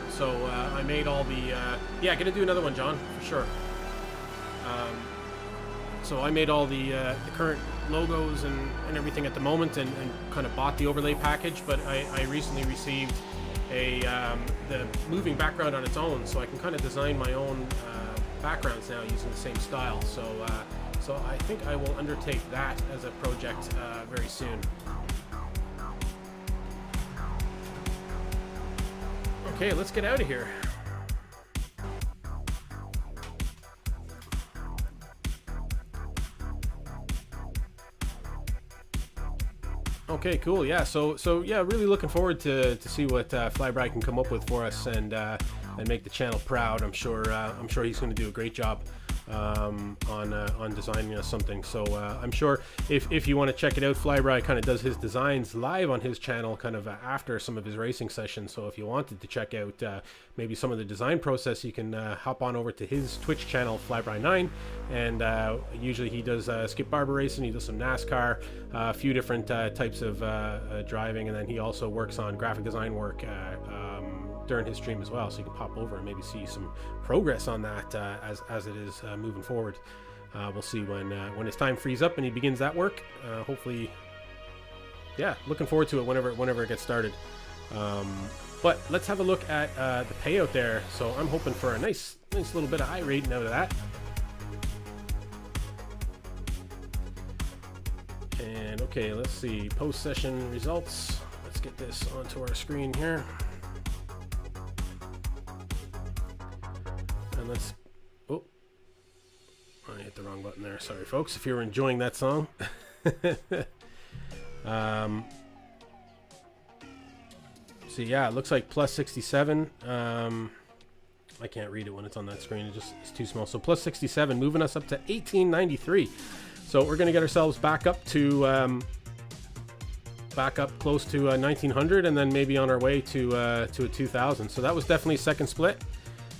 [SPEAKER 1] so I made all the yeah, gonna do another one, John, for sure. So I made all the current logos and everything at the moment, and kind of bought the overlay package, but I recently received the moving background on its own, so I can kind of design my own backgrounds now using the same style. So so I think I will undertake that as a project very soon. Okay, let's get out of here. Okay, cool. Yeah, so yeah, really looking forward to see what Flyby can come up with for us and make the channel proud. I'm sure he's going to do a great job on designing us something. So I'm sure if you want to check it out, Flyby kind of does his designs live on his channel kind of after some of his racing sessions. So if you wanted to check out maybe some of the design process, you can hop on over to his Twitch channel, Flyby9, and usually he does skip Barber racing, he does some NASCAR, a few different types of driving, and then he also works on graphic design work during his stream as well, so you can pop over and maybe see some progress on that as it is moving forward. We'll see when his time frees up and he begins that work. Hopefully, yeah, looking forward to it whenever it gets started. But let's have a look at the payout there. So I'm hoping for a nice little bit of high rating out of that. And okay, let's see, post-session results. Let's get this onto our screen here. And let's, oh, I hit the wrong button there. Sorry, folks, if you were enjoying that song. So yeah, it looks like plus 67. I can't read it when it's on that screen. It's too small. So plus 67, moving us up to 1893. So we're going to get ourselves back up to close to 1900, and then maybe on our way to a 2000. So that was definitely second split.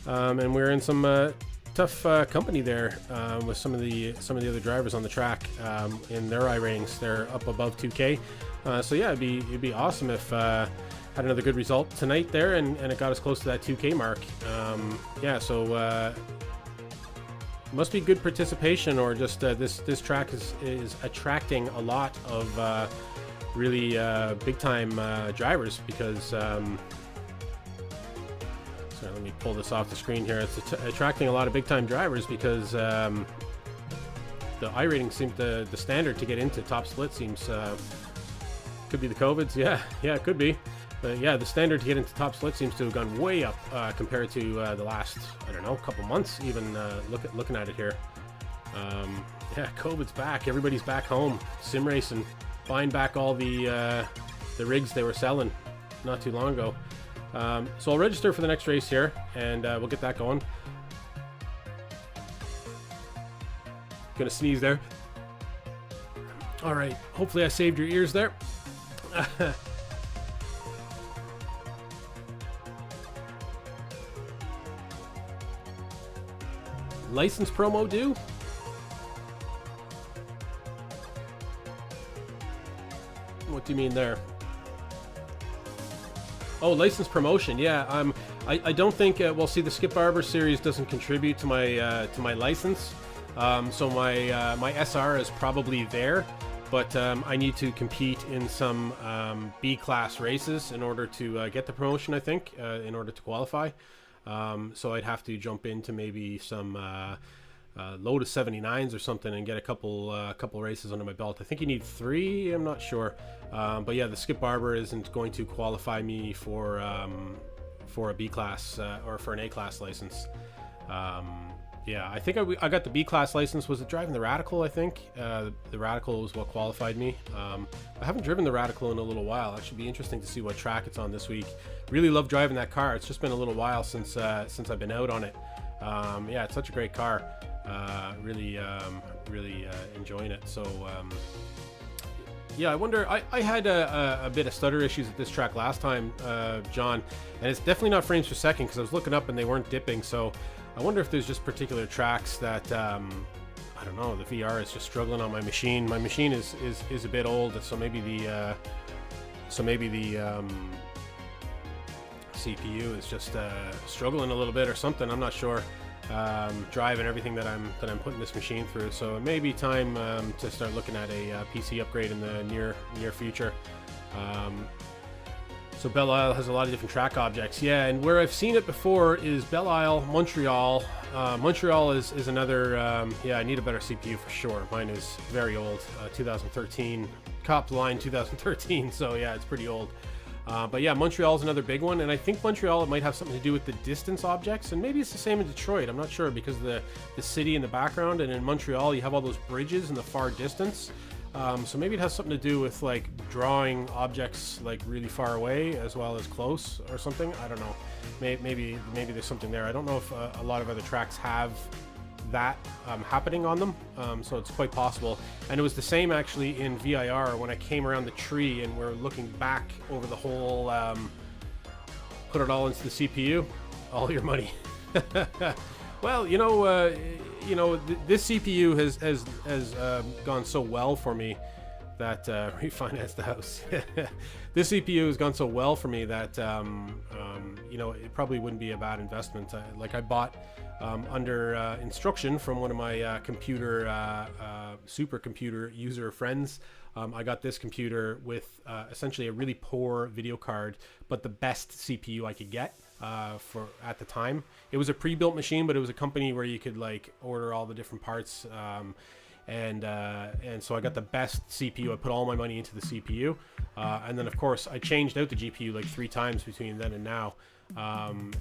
[SPEAKER 1] and we're in some tough company there with some of the other drivers on the track in their I ratings. They're up above 2K. So yeah, it'd be awesome if had another good result tonight there, and it got us close to that 2K mark. Yeah, so must be good participation, or just this track is attracting a lot of really big time drivers, because sorry, let me pull this off the screen here. It's attracting a lot of big time drivers because the I rating seems the standard to get into top split seems could be the COVIDs. Yeah, it could be. But yeah, the standard to get into top split seems to have gone way up compared to the last, I don't know, couple months even. Looking at it here. Yeah, COVID's back. Everybody's back home. Sim racing, buying back all the rigs they were selling not too long ago. So I'll register for the next race here, and we'll get that going. Gonna sneeze there. All right. Hopefully I saved your ears there. License promo due? What do you mean there? Oh, license promotion. Yeah, I don't think. Well, see, the Skip Barber series doesn't contribute to my license, so my SR is probably there, but I need to compete in some B class races in order to get the promotion. I think in order to qualify. So I'd have to jump into maybe some low to 79s or something and get a couple races under my belt. I think you need 3. I'm not sure, but yeah, the Skip Barber isn't going to qualify me for a B class or for an A class license. Yeah, I think I got the B class license. Was it driving the Radical? I think the Radical was what qualified me. I haven't driven the Radical in a little while. It should be interesting to see what track it's on this week. Really love driving that car. It's just been a little while since I've been out on it. Yeah, it's such a great car. Really enjoying it. So yeah, I wonder. I had a bit of stutter issues at this track last time, John, and it's definitely not frames per second because I was looking up and they weren't dipping. So I wonder if there's just particular tracks that I don't know. The VR is just struggling on my machine. My machine is a bit old, so maybe the CPU is just struggling a little bit or something. I'm not sure. Driving everything that I'm putting this machine through, so it may be time to start looking at a PC upgrade in the near future. So Belle Isle has a lot of different track objects. Yeah, and where I've seen it before is Belle Isle, Montreal. Montreal is another, yeah, I need a better CPU for sure. Mine is very old, 2013, Cop Line 2013, so yeah, it's pretty old. But yeah, Montreal is another big one, and I think Montreal, it might have something to do with the distance objects, and maybe it's the same in Detroit. I'm not sure, because of the city in the background, and in Montreal you have all those bridges in the far distance. So maybe it has something to do with like drawing objects like really far away as well as close or something. I don't know. Maybe there's something there. I don't know if a lot of other tracks have that happening on them, so it's quite possible. And it was the same actually in VIR when I came around the tree and we're looking back over the whole, put it all into the CPU, all your money. Well, this CPU has gone so well for me that refinance the house. This CPU has gone so well for me that it probably wouldn't be a bad investment. I bought under instruction from one of my computer supercomputer user friends. I got this computer with essentially a really poor video card, but the best CPU I could get for at the time. It was a pre-built machine, but it was a company where you could like order all the different parts. And so I got the best CPU. I put all my money into the CPU, and then of course I changed out the GPU like 3 times between then and now. And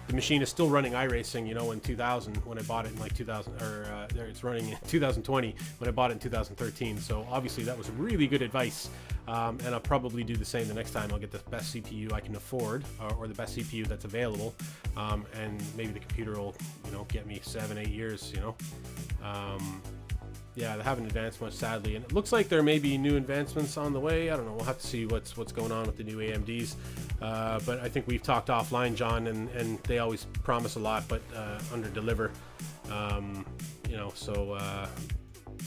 [SPEAKER 1] the machine is still running iRacing, in 2000 when I bought it in like 2000, or it's running in 2020 when I bought it in 2013. So obviously that was really good advice, and I'll probably do the same the next time. I'll get the best CPU I can afford, or the best CPU that's available, and maybe the computer will, get me 7-8 years, Yeah, they haven't advanced much, sadly, and it looks like there may be new advancements on the way. I don't know. We'll have to see what's going on with the new AMDs. But I think we've talked offline, John, and they always promise a lot, but under deliver. You know, so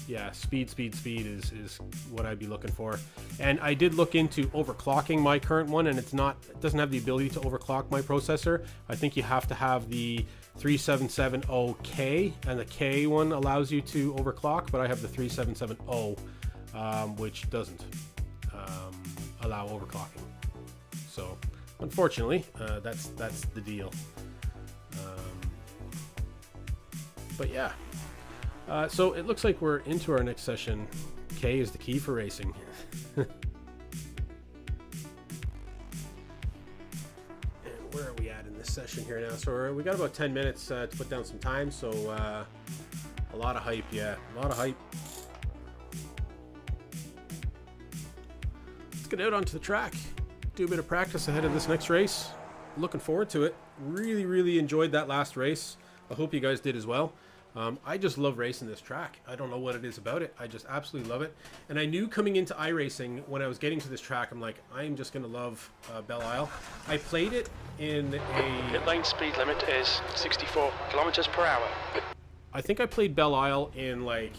[SPEAKER 1] yeah, speed is what I'd be looking for. And I did look into overclocking my current one, and it doesn't have the ability to overclock my processor. I think you have to have the 3770K, and the K one allows you to overclock, but I have the 3770, which doesn't allow overclocking. So unfortunately, that's the deal. But yeah, so it looks like we're into our next session. K is the key for racing. Where are we at in this session here now? So we got about 10 minutes to put down some time. So a lot of hype, yeah, a lot of hype. Let's get out onto the track, do a bit of practice ahead of this next race. Looking forward to it. Really enjoyed that last race. I hope you guys did as well. I just love racing this track. I don't know what it is about it. I just absolutely love it. And I knew coming into iRacing, when I was getting to this track, I'm like, I'm just going to love Belle Isle. I played it in a...
[SPEAKER 3] Pit lane speed limit is 64 kilometers per hour.
[SPEAKER 1] I think I played Belle Isle in, like...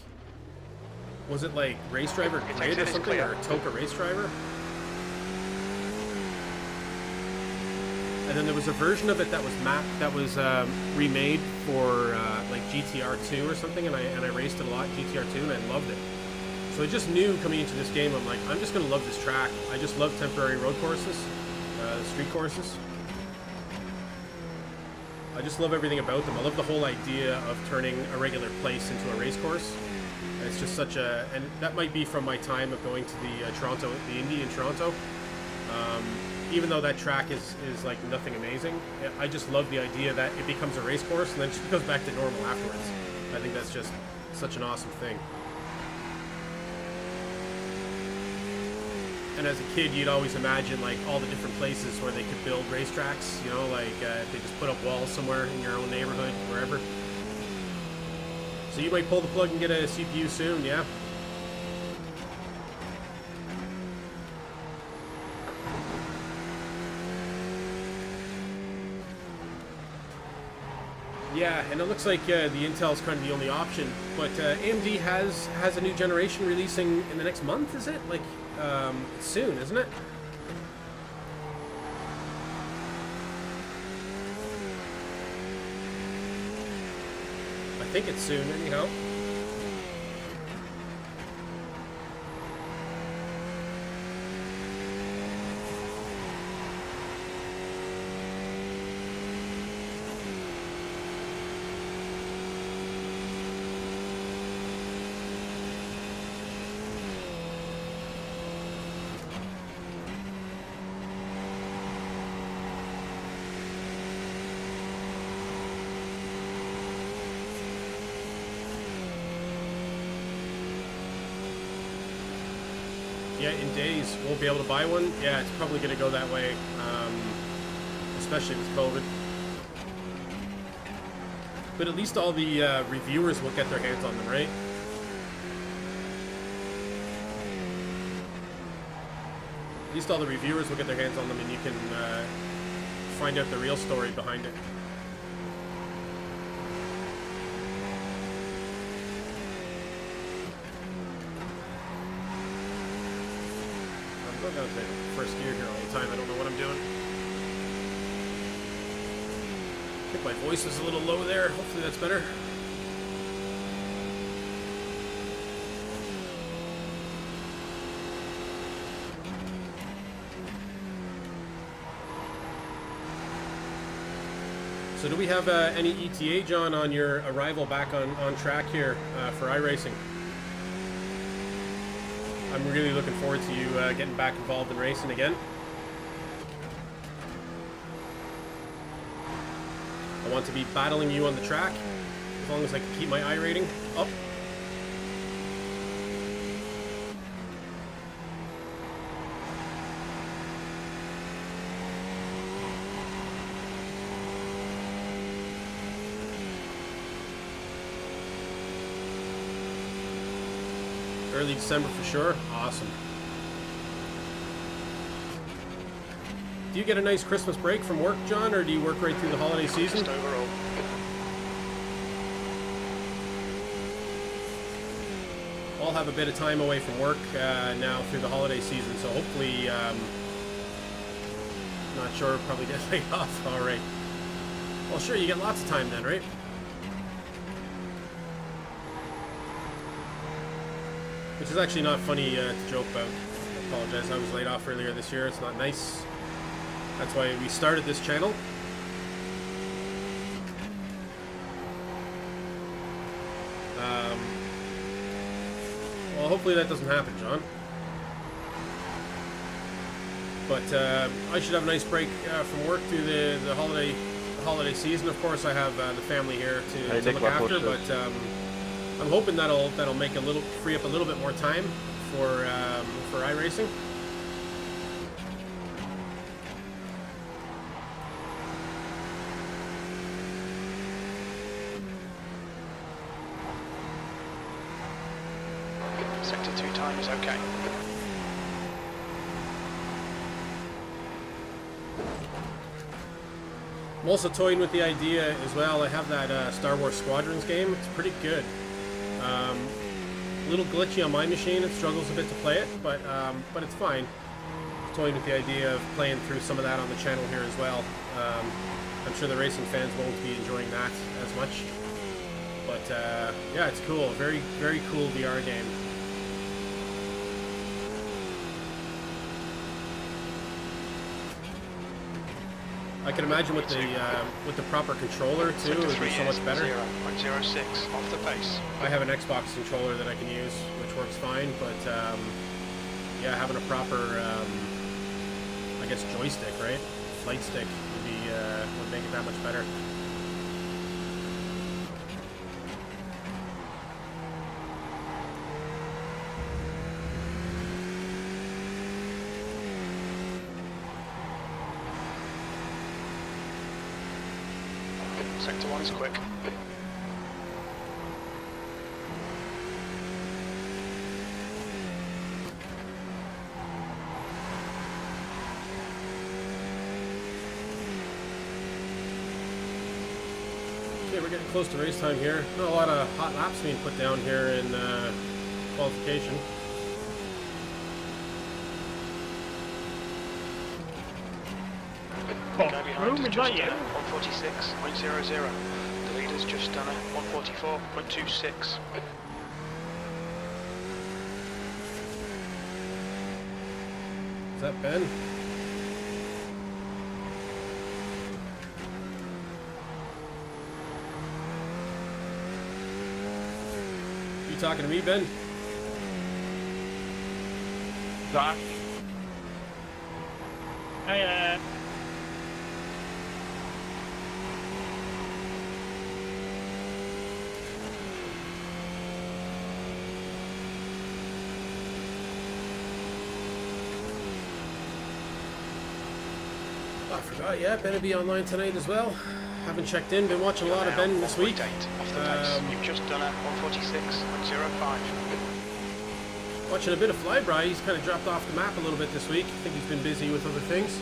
[SPEAKER 1] Was it like Race Driver Grid or something? Or Toka Race Driver? And then there was a version of it that was remade for like GTR 2 or something, and I raced it a lot, GTR 2, and I loved it. So I just knew coming into this game, I'm like, I'm just gonna love this track. I just love temporary road courses, street courses. I just love everything about them. I love the whole idea of turning a regular place into a race course. It's just such a, and that might be from my time of going to the Indy in Toronto. Even though that track is like nothing amazing, I just love the idea that it becomes a race course and then just goes back to normal afterwards. I think that's just such an awesome thing. And as a kid, you'd always imagine like all the different places where they could build racetracks, you know, like they just put up walls somewhere in your own neighborhood, wherever. So you might pull the plug and get a CPU soon, yeah? Yeah, and it looks like the Intel is kind of the only option, but AMD has a new generation releasing in the next month, is it? Like, it's soon, isn't it? I think it's soon, anyhow. Yeah, in days, won't be able to buy one. Yeah, it's probably going to go that way, especially with COVID. But at least all the reviewers will get their hands on them, right? At least all the reviewers will get their hands on them, and you can find out the real story behind it. I'm going down to first gear here all the time. I don't know what I'm doing. I think my voice is a little low there. Hopefully that's better. So do we have any ETA, John, on your arrival back on track here for iRacing? I'm really looking forward to you getting back involved in racing again. I want to be battling you on the track as long as I can keep my I rating up. Early December for sure. Awesome. Do you get a nice Christmas break from work, John, or do you work right through the holiday season?
[SPEAKER 3] Just overall.
[SPEAKER 1] I'll have a bit of time away from work now through the holiday season, so hopefully, not sure, probably get laid off. All right. Well, sure, you get lots of time then, right? Which is actually not funny to joke about. I apologize. I was laid off earlier this year. It's not nice. That's why we started this channel. Well, hopefully that doesn't happen, John. But I should have a nice break from work through the holiday season. Of course, I have the family here to look after, but I'm hoping that'll make free up a little bit more time for iRacing.
[SPEAKER 3] Sector 2 time is okay.
[SPEAKER 1] I'm also toying with the idea as well. I have that Star Wars Squadrons game. It's pretty good. A little glitchy on my machine. It struggles a bit to play it, but it's fine. Toying with the idea of playing through some of that on the channel here as well. I'm sure the racing fans won't be enjoying that as much. But yeah, it's cool. Very, very cool VR game. I can imagine with the proper controller too, it would be so much better.
[SPEAKER 3] 0.06 off the pace.
[SPEAKER 1] I have an Xbox controller that I can use, which works fine. But yeah, having a proper, I guess, joystick, right? Flight stick would make it that much better.
[SPEAKER 3] Sector 1 is quick.
[SPEAKER 1] Okay, we're getting close to race time here. Not a lot of hot laps being put down here in qualification.
[SPEAKER 3] Guy behind is just done at 146.00. The leader's just done at 144.26.
[SPEAKER 1] Is that Ben? You talking to me, Ben?
[SPEAKER 4] Josh. Hey,
[SPEAKER 1] I forgot, yeah, Ben will be online tonight as well. Haven't checked in, been watching a lot of Ben this week.
[SPEAKER 3] Off the pace. You've just done at 146.05.
[SPEAKER 1] Watching a bit of Flyby. He's kind of dropped off the map a little bit this week. I think he's been busy with other things.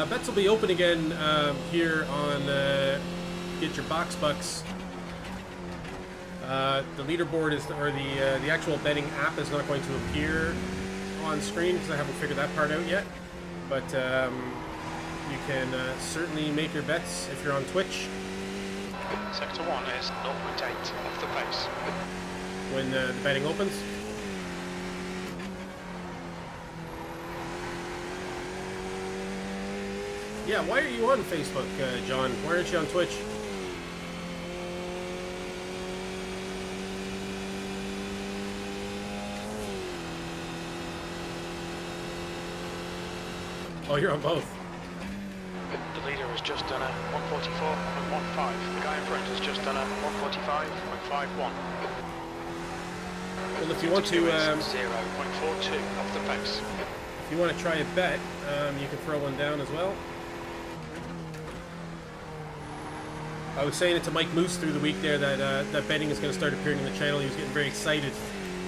[SPEAKER 1] Bets will be open again here on Get Your Box Bucks. The leaderboard is, or the actual betting app is not going to appear on screen because I haven't figured that part out yet. But you can certainly make your bets if you're on Twitch.
[SPEAKER 3] Sector 1 is 0.8 off the pace.
[SPEAKER 1] When the betting opens. Yeah, why are you on Facebook, John? Why aren't you on Twitch? Oh, you're on both.
[SPEAKER 3] The leader has just done a 144.15. The guy in front has just done a 145.51.
[SPEAKER 1] Well, if you want to
[SPEAKER 3] 0.42 off the pace.
[SPEAKER 1] If you want to try a bet, you can throw one down as well. I was saying it to Mike Moose through the week there that that betting is going to start appearing in the channel. He was getting very excited,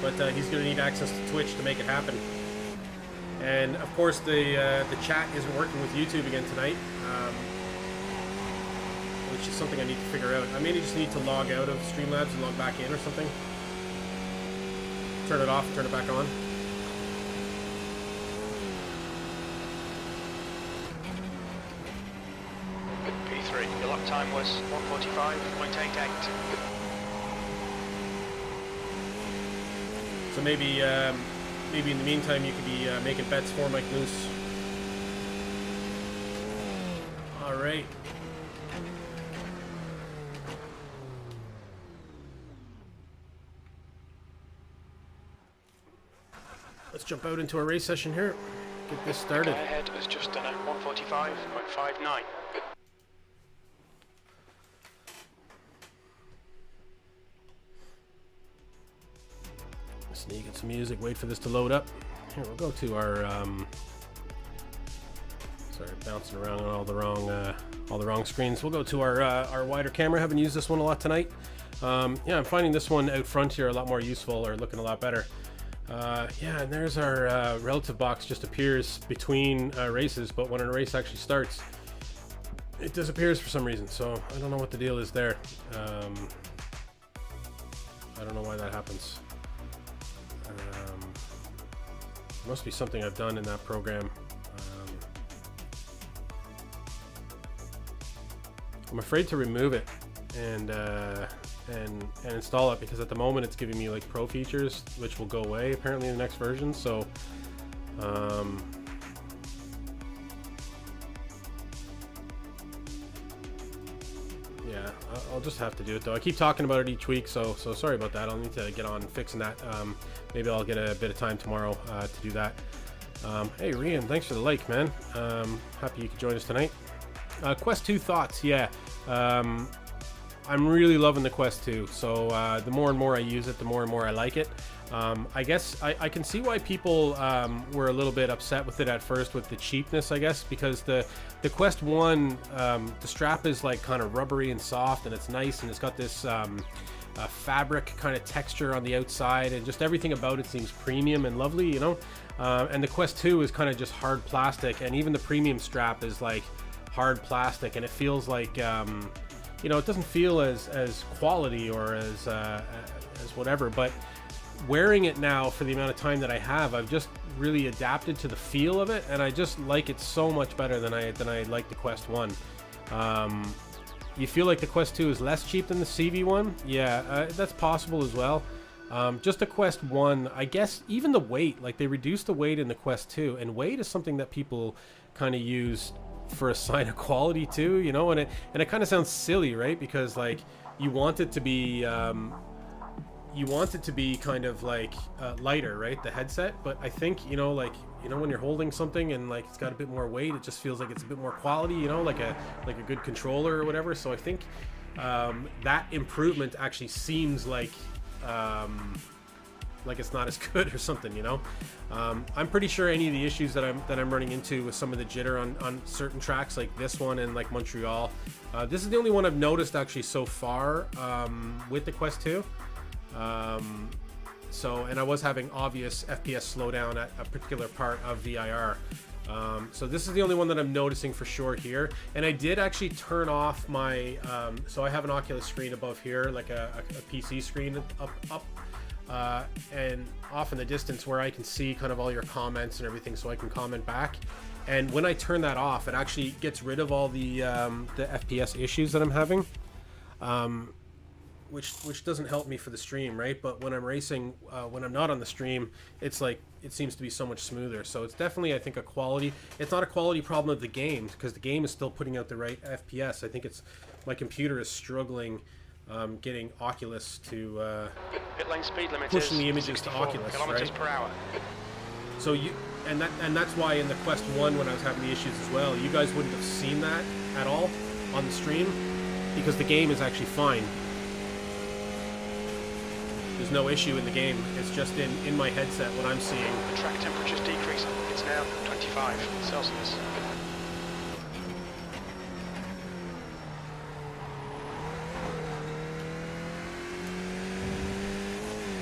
[SPEAKER 1] but he's going to need access to Twitch to make it happen. And of course, the chat isn't working with YouTube again tonight, which is something I need to figure out. I maybe just need to log out of Streamlabs and log back in or something. Turn it off and turn it back on.
[SPEAKER 3] P3, your lap time was 1:45.88.
[SPEAKER 1] So maybe maybe in the meantime you could be making bets for Mike Moose. All right. Let's jump out into a race session here. Get this started.
[SPEAKER 3] Ahead has just done a 1:45.59.
[SPEAKER 1] Sneak in some music, wait for this to load up. Here, we'll go to our sorry, bouncing around on all the wrong screens. We'll go to our wider camera. Haven't used this one a lot tonight. Yeah, I'm finding this one out front here a lot more useful, or looking a lot better. Yeah, and there's our relative box. Just appears between races, but when a race actually starts, it disappears for some reason. So I don't know what the deal is there. I don't know why that happens. Must be something I've done in that program. I'm afraid to remove it and install it, because at the moment it's giving me like pro features, which will go away apparently in the next version. So yeah, I'll just have to do it though. I keep talking about it each week, so sorry about that. I'll need to get on fixing that. Maybe I'll get a bit of time tomorrow to do that. Hey Rian, thanks for the like, man. Happy you could join us tonight. Quest 2 thoughts. Yeah, I'm really loving the Quest 2. So the more and more I use it, the more and more I like it. I guess I can see why people were a little bit upset with it at first, with the cheapness, I guess, because the Quest 1, the strap is like kind of rubbery and soft, and it's nice, and it's got this fabric kind of texture on the outside, and just everything about it seems premium and lovely, you know. And the Quest 2 is kind of just hard plastic, and even the premium strap is like hard plastic, and it feels like you know, it doesn't feel as quality or as whatever. But wearing it now for the amount of time that I have, I've just really adapted to the feel of it, and I just like it so much better than I like the Quest 1. You feel like the Quest 2 is less cheap than the CV1? Yeah, that's possible as well. Just the Quest 1, I guess even the weight, like they reduced the weight in the Quest 2, and weight is something that people kind of use for a sign of quality too, you know, and it kind of sounds silly, right? Because like you want it to be kind of like lighter, right, the headset, but I think, you know, like, you know, when you're holding something and like it's got a bit more weight, it just feels like it's a bit more quality, you know, like a good controller or whatever. So I think that improvement actually seems like it's not as good or something, you know. I'm pretty sure any of the issues that I'm running into with some of the jitter on certain tracks, like this one and like Montreal, this is the only one I've noticed actually so far with the Quest 2. So, and I was having obvious FPS slowdown at a particular part of VIR. So this is the only one that I'm noticing for sure here. And I did actually turn off my, so I have an Oculus screen above here, like a PC screen up and off in the distance where I can see kind of all your comments and everything, so I can comment back. And when I turn that off, it actually gets rid of all the FPS issues that I'm having. Which doesn't help me for the stream, right? But when I'm racing, when I'm not on the stream, it's like, it seems to be so much smoother. So it's definitely, I think, a quality. It's not a quality problem of the game, because the game is still putting out the right FPS. I think it's, my computer is struggling getting Oculus to
[SPEAKER 3] Pit lane speed limit
[SPEAKER 1] pushing
[SPEAKER 3] is
[SPEAKER 1] the images to Oculus,
[SPEAKER 3] kilometers
[SPEAKER 1] right?
[SPEAKER 3] per hour.
[SPEAKER 1] So you, and that's why in the Quest 1, when I was having the issues as well, you guys wouldn't have seen that at all on the stream, because the game is actually fine. There's no issue in the game. It's just in my headset what I'm seeing.
[SPEAKER 3] The track temperature's decreasing. It's now 25 Celsius.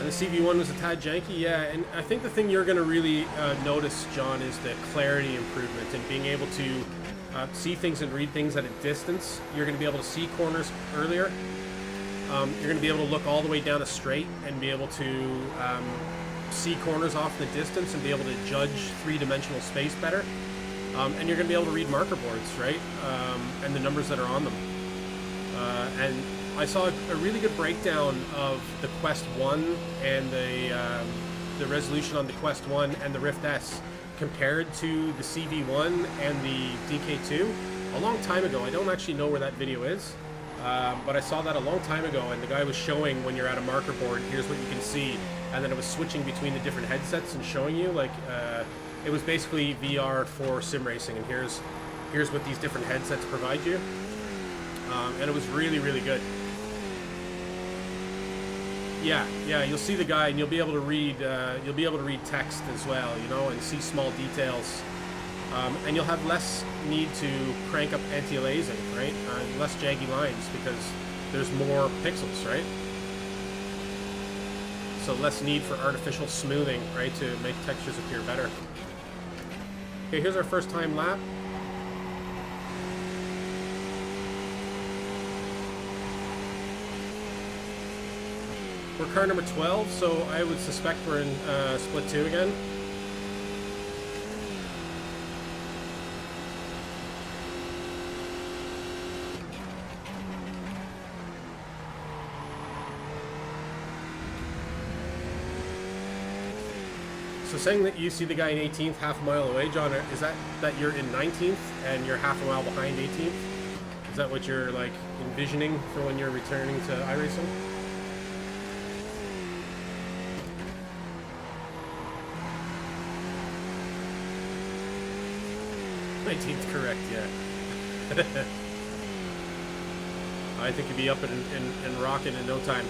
[SPEAKER 1] And the CV1 was a tad janky, yeah. And I think the thing you're going to really notice, John, is the clarity improvement and being able to see things and read things at a distance. You're going to be able to see corners earlier. You're going to be able to look all the way down a straight and be able to see corners off in the distance and be able to judge three-dimensional space better. And you're going to be able to read marker boards, right? And the numbers that are on them. And I saw a really good breakdown of the Quest 1 and the resolution on the Quest 1 and the Rift S compared to the CV1 and the DK2 a long time ago. I don't actually know where that video is, but I saw that a long time ago, and the guy was showing when you're at a marker board, here's what you can see, and then it was switching between the different headsets and showing you, like, it was basically VR for sim racing, and here's what these different headsets provide you, and it was really, really good. Yeah, you'll see the guy, and you'll be able to read text as well, you know, and see small details. And you'll have less need to crank up anti-aliasing, right? Less jaggy lines because there's more pixels, right? So less need for artificial smoothing, right, to make textures appear better. Okay, here's our first time lap. We're car number 12, so I would suspect we're in split 2 again. So saying that you see the guy in 18th half a mile away, John, is that you're in 19th and you're half a mile behind 18th? Is that what you're like envisioning for when you're returning to iRacing? 19th, correct, yeah. I think you'd be up and rocking in no time.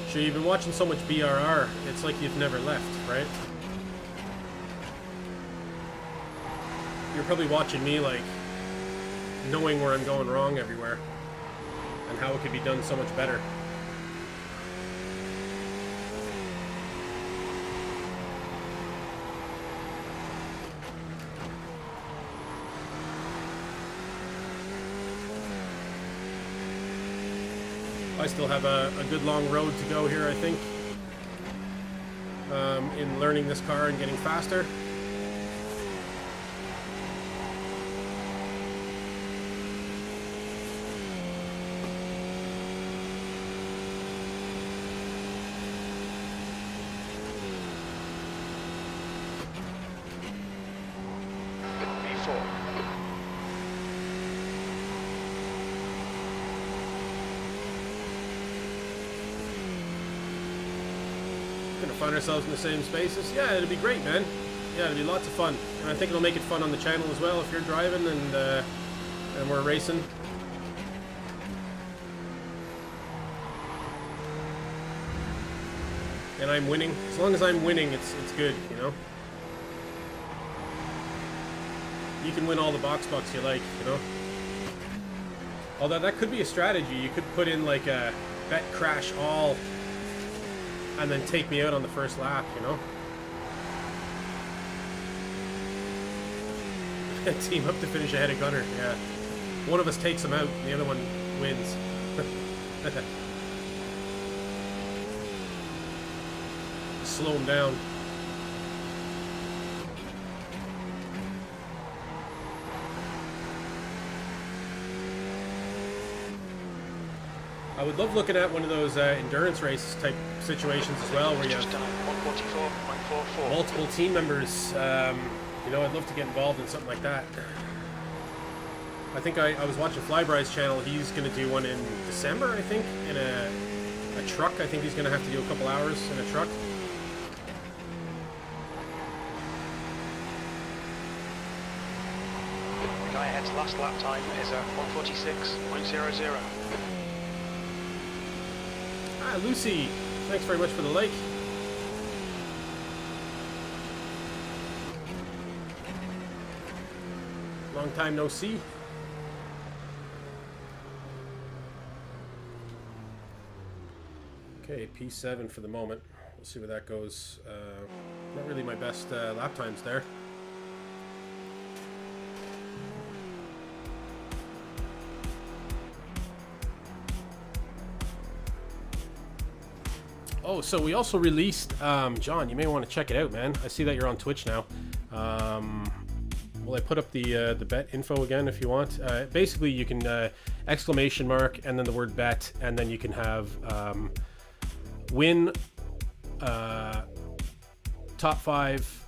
[SPEAKER 1] Sure, you've been watching so much BRR, it's like you've never left, right? You're probably watching me, like, knowing where I'm going wrong everywhere and how it could be done so much better. I still have a good long road to go here, I think, in learning this car and getting faster. Gonna find ourselves in the same spaces. Yeah, it'll be great, man. Yeah, it'll be lots of fun, and I think it'll make it fun on the channel as well if you're driving and we're racing. And I'm winning. As long as I'm winning, it's good, you know. You can win all the box bucks you like, you know. Although that could be a strategy. You could put in like a bet crash all and then take me out on the first lap, you know? Team up to finish ahead of Gunner, yeah. One of us takes him out, and the other one wins. Slow him down. I would love looking at one of those endurance race type situations as well, where you have multiple team members. You know, I'd love to get involved in something like that. I think I was watching Flybride's channel. He's going to do one in December, I think, in a truck. I think he's going to have to do a couple hours in a truck.
[SPEAKER 3] The guy ahead's last lap time is 1:46.00.
[SPEAKER 1] Ah, Lucy, thanks very much for the like. Long time no see. Okay, P7 for the moment. We'll see where that goes. Not really my best lap times there. Oh, so we also released, John, you may want to check it out, man. I see that you're on Twitch now. Will I put up the bet info again if you want? Basically, you can exclamation mark and then the word bet, and then you can have win, top 5,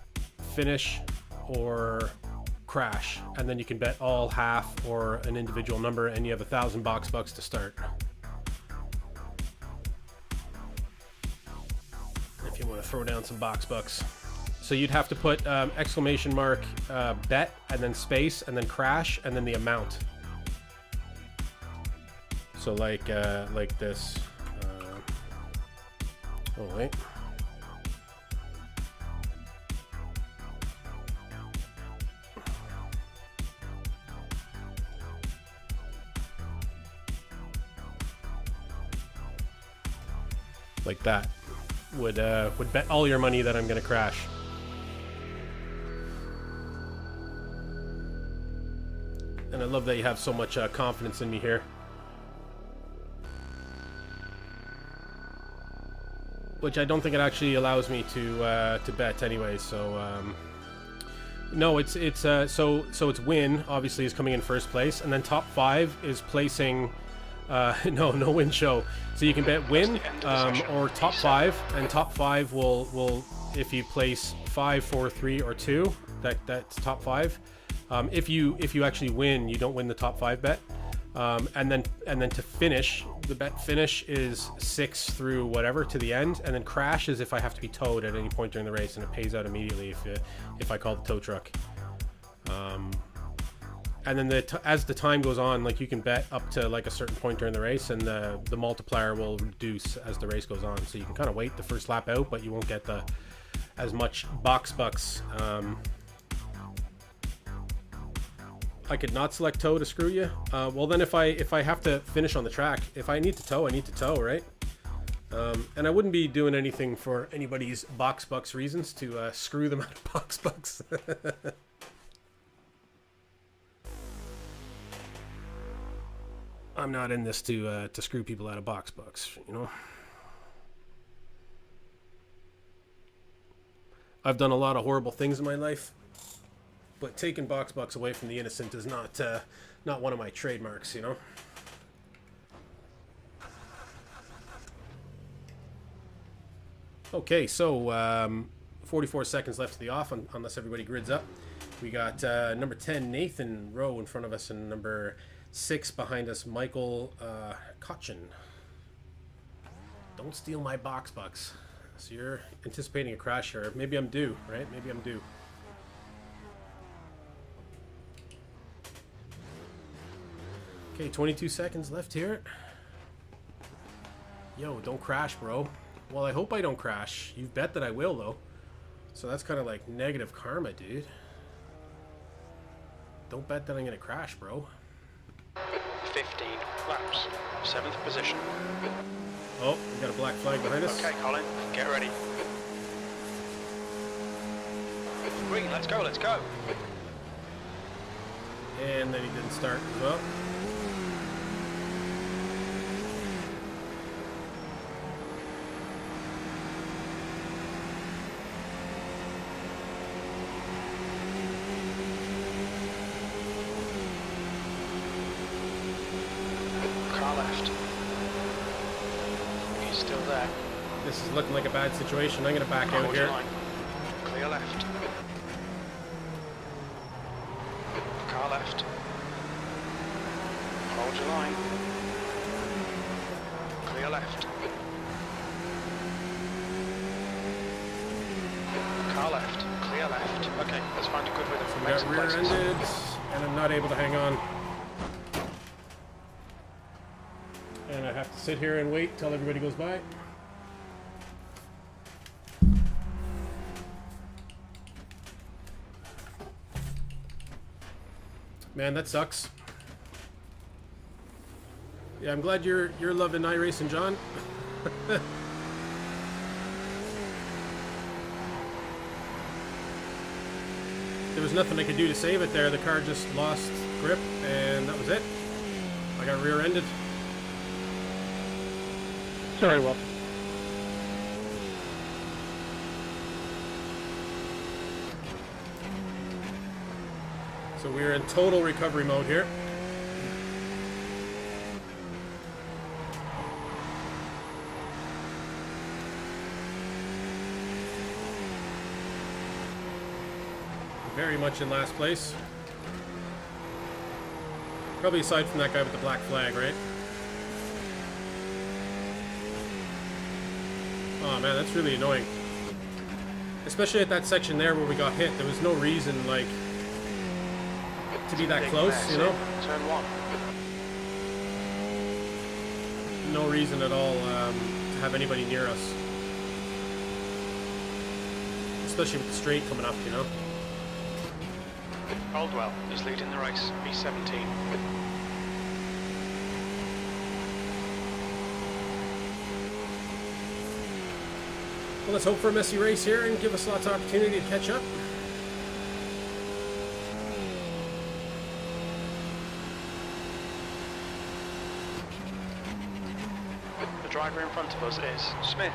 [SPEAKER 1] finish, or crash, and then you can bet all, half, or an individual number, and you have 1,000 box bucks to start. If you want to throw down some box bucks. So you'd have to put exclamation mark bet and then space and then crash and then the amount. So like this. Oh wait. Like that. Would bet all your money that I'm gonna crash. And I love that you have so much confidence in me here. Which I don't think it actually allows me to bet anyway. So no, it's so it's win obviously is coming in first place, and then top 5 is placing. No win show. So you can bet win or top 5, and top 5 will if you place 5, 4, 3, or 2, that's top 5. If you actually win, you don't win the top 5 bet. And then to finish, the bet finish is 6 through whatever to the end, and then crash is if I have to be towed at any point during the race, and it pays out immediately if I call the tow truck. And then as the time goes on, like you can bet up to like a certain point during the race, and the multiplier will reduce as the race goes on. So you can kind of wait the first lap out, but you won't get as much box bucks. I could not select tow to screw you. Well, then if I have to finish on the track, if I need to tow, I need to tow, right? And I wouldn't be doing anything for anybody's box bucks reasons to screw them out of box bucks. I'm not in this to screw people out of box bucks, you know. I've done a lot of horrible things in my life, but taking box bucks away from the innocent is not one of my trademarks, you know. Okay, so 44 seconds left to the off, unless everybody grids up. We got number 10 Nathan Rowe in front of us, and number 6 behind us, Michael Cochin. Don't steal my box bucks. So you're anticipating a crash here. Maybe I'm due, right? Maybe I'm due. Okay, 22 seconds left here. Yo, don't crash, bro. Well, I hope I don't crash. You've bet that I will, though. So that's kind of like negative karma, dude. Don't bet that I'm gonna crash, bro.
[SPEAKER 3] 15 laps, 7th position.
[SPEAKER 1] Oh, we got a black flag behind us.
[SPEAKER 3] Okay, Colin, get ready. Green, let's go, let's go.
[SPEAKER 1] And then he didn't start as well.
[SPEAKER 3] Car left. He's still there.
[SPEAKER 1] This is looking like a bad situation. I'm going to back out
[SPEAKER 3] Hold
[SPEAKER 1] here.
[SPEAKER 3] your line. Clear left. Car left. Hold your line. Clear left. Car left. Clear left. Okay, let's find a good rhythm from
[SPEAKER 1] We got
[SPEAKER 3] exit places.
[SPEAKER 1] rear-ended, and I'm not able to hang on. And I have to sit here and wait till everybody goes by. Man, that sucks. Yeah, I'm glad you're loving iRacing, John. there was nothing I could do to save it there. The car just lost grip, and that was it. I got rear-ended.
[SPEAKER 2] Sorry, Rob.
[SPEAKER 1] So we're in total recovery mode here. Very much in last place. Probably aside from that guy with the black flag, right? Oh man, that's really annoying. Especially at that section there where we got hit. There was no reason, like, to be that close, you know?
[SPEAKER 3] Turn 1.
[SPEAKER 1] No reason at all to have anybody near us. Especially with the straight coming up, you know?
[SPEAKER 3] Caldwell is leading the race, P17.
[SPEAKER 1] Well, let's hope for a messy race here and give us lots of opportunity to catch up.
[SPEAKER 3] The driver in front of us is Smith.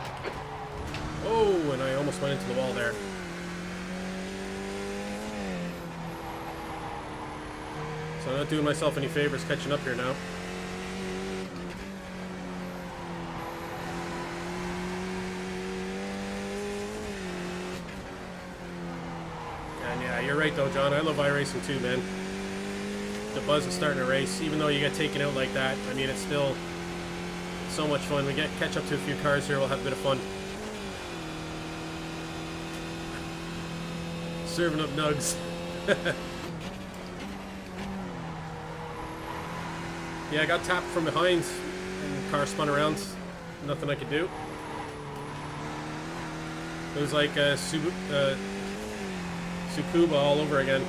[SPEAKER 1] Oh, and I almost went into the wall there. So I'm not doing myself any favors catching up here now. And yeah, you're right though, John. I love iRacing too, man. The buzz of starting a race, even though you get taken out like that, I mean, it's still so much fun. We catch up to a few cars here, we'll have a bit of fun. Serving up nugs. Yeah, I got tapped from behind and the car spun around. Nothing I could do. It was like Tsukuba all over again.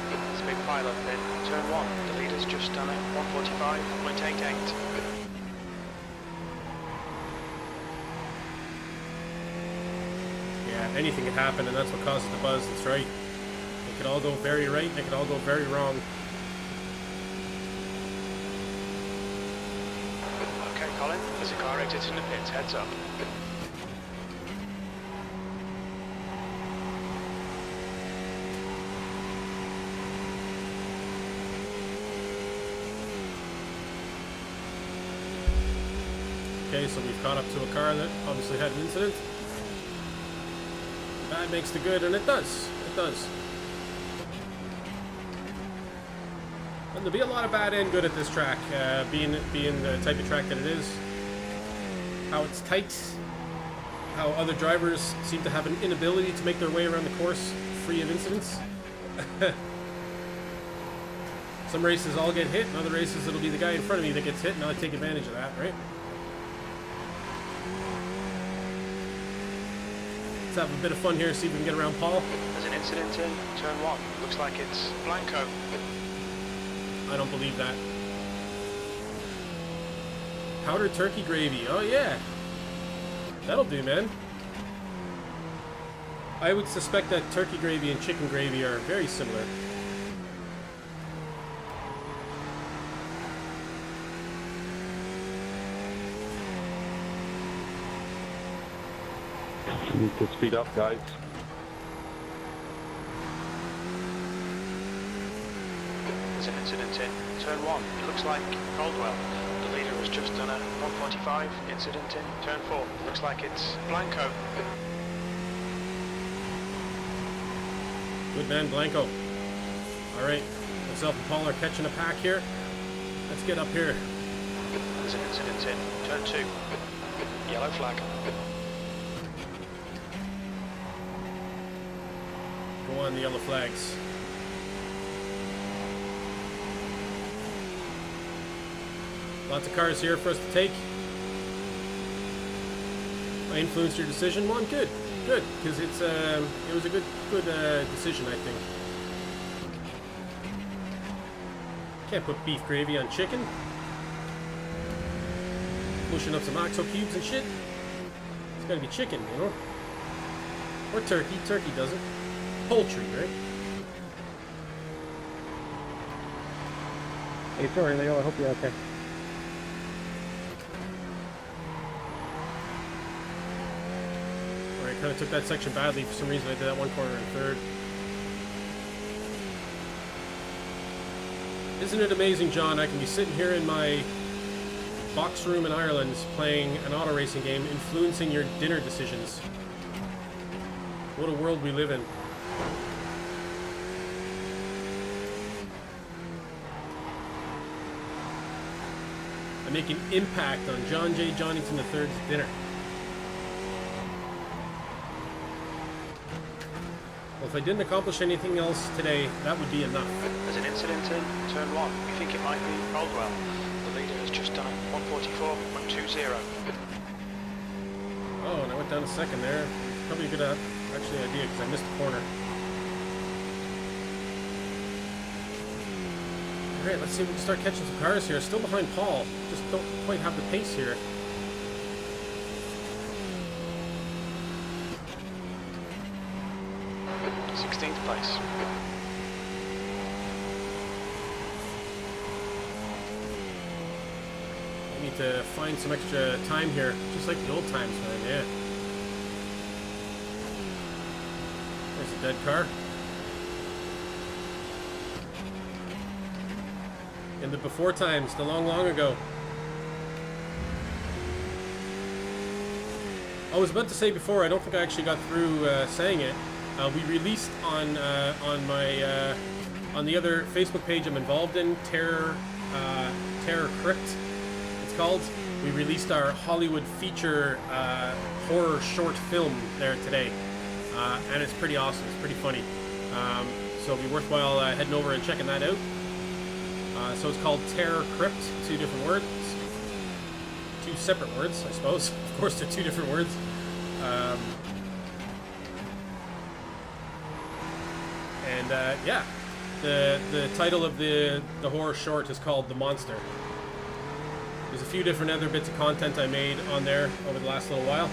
[SPEAKER 3] There's a big pile up in turn 1. The leader's just done it, 145.88.
[SPEAKER 1] Yeah, anything could happen, and that's what causes the buzz. That's right. It could all go very right, and it could all go very wrong.
[SPEAKER 3] Okay, Colin, there's a car exiting the pits, heads up.
[SPEAKER 1] Okay, so we've caught up to a car that obviously had an incident. Bad makes the good, and it does. It does. And there'll be a lot of bad and good at this track, being the type of track that it is. How it's tight. How other drivers seem to have an inability to make their way around the course free of incidents. Some races I'll get hit, and other races it'll be the guy in front of me that gets hit, and I'll take advantage of that, right? Let's have a bit of fun here, see if we can get around Paul.
[SPEAKER 3] There's an incident in turn 1. Looks like it's Blanco.
[SPEAKER 1] I don't believe that. Powdered turkey gravy. Oh yeah. That'll do, man. I would suspect that turkey gravy and chicken gravy are very similar.
[SPEAKER 2] Need to speed up, guys.
[SPEAKER 3] There's an incident in turn 1. It looks like Caldwell. The leader has just done a 145. Incident in turn 4. Looks like it's Blanco.
[SPEAKER 1] Good man, Blanco. Alright, myself and Paul are catching a pack here. Let's get up here.
[SPEAKER 3] There's an incident in turn 2. Yellow flag.
[SPEAKER 1] Go on the yellow flags. Lots of cars here for us to take. I influenced your decision. One, good, because it was a good decision, I think. Can't put beef gravy on chicken. pushing up some OXO cubes and shit. It's gotta be chicken, you know? Or turkey. Turkey doesn't. Poultry, right?
[SPEAKER 2] Hey, sorry, Leo. I hope you're okay.
[SPEAKER 1] Alright, kind of took that section badly. For some reason I did that one corner in third. Isn't it amazing, John? I can be sitting here in my box room in Ireland playing an auto racing game, influencing your dinner decisions. What a world we live in. I make an impact on John J. Johnington III's dinner. Well, if I didn't accomplish anything else today, that would be enough.
[SPEAKER 3] There's an incident in turn 1. We think it might be Caldwell. The leader has just done 144.20.
[SPEAKER 1] Oh, and I went down a second there. Probably a good actually idea because I missed the corner. Alright, let's see if we can start catching some cars here. Still behind Paul. Just don't quite have the pace here.
[SPEAKER 3] Sixteenth place.
[SPEAKER 1] I need to find some extra time here. Just like the old times, man. Yeah. There's a dead car. In the before times, the long, long ago. I was about to say before, I don't think I actually got through saying it. We released on my on the other Facebook page I'm involved in, Terror Crypt, it's called. We released our Hollywood feature horror short film there today, and it's pretty awesome. It's pretty funny. So it'll be worthwhile heading over and checking that out. So it's called Terror Crypt, 2 different words. 2 separate words, I suppose. Of course, they're 2 different words. Yeah, the title of the horror short is called The Monster. There's a few different other bits of content I made on there over the last little while.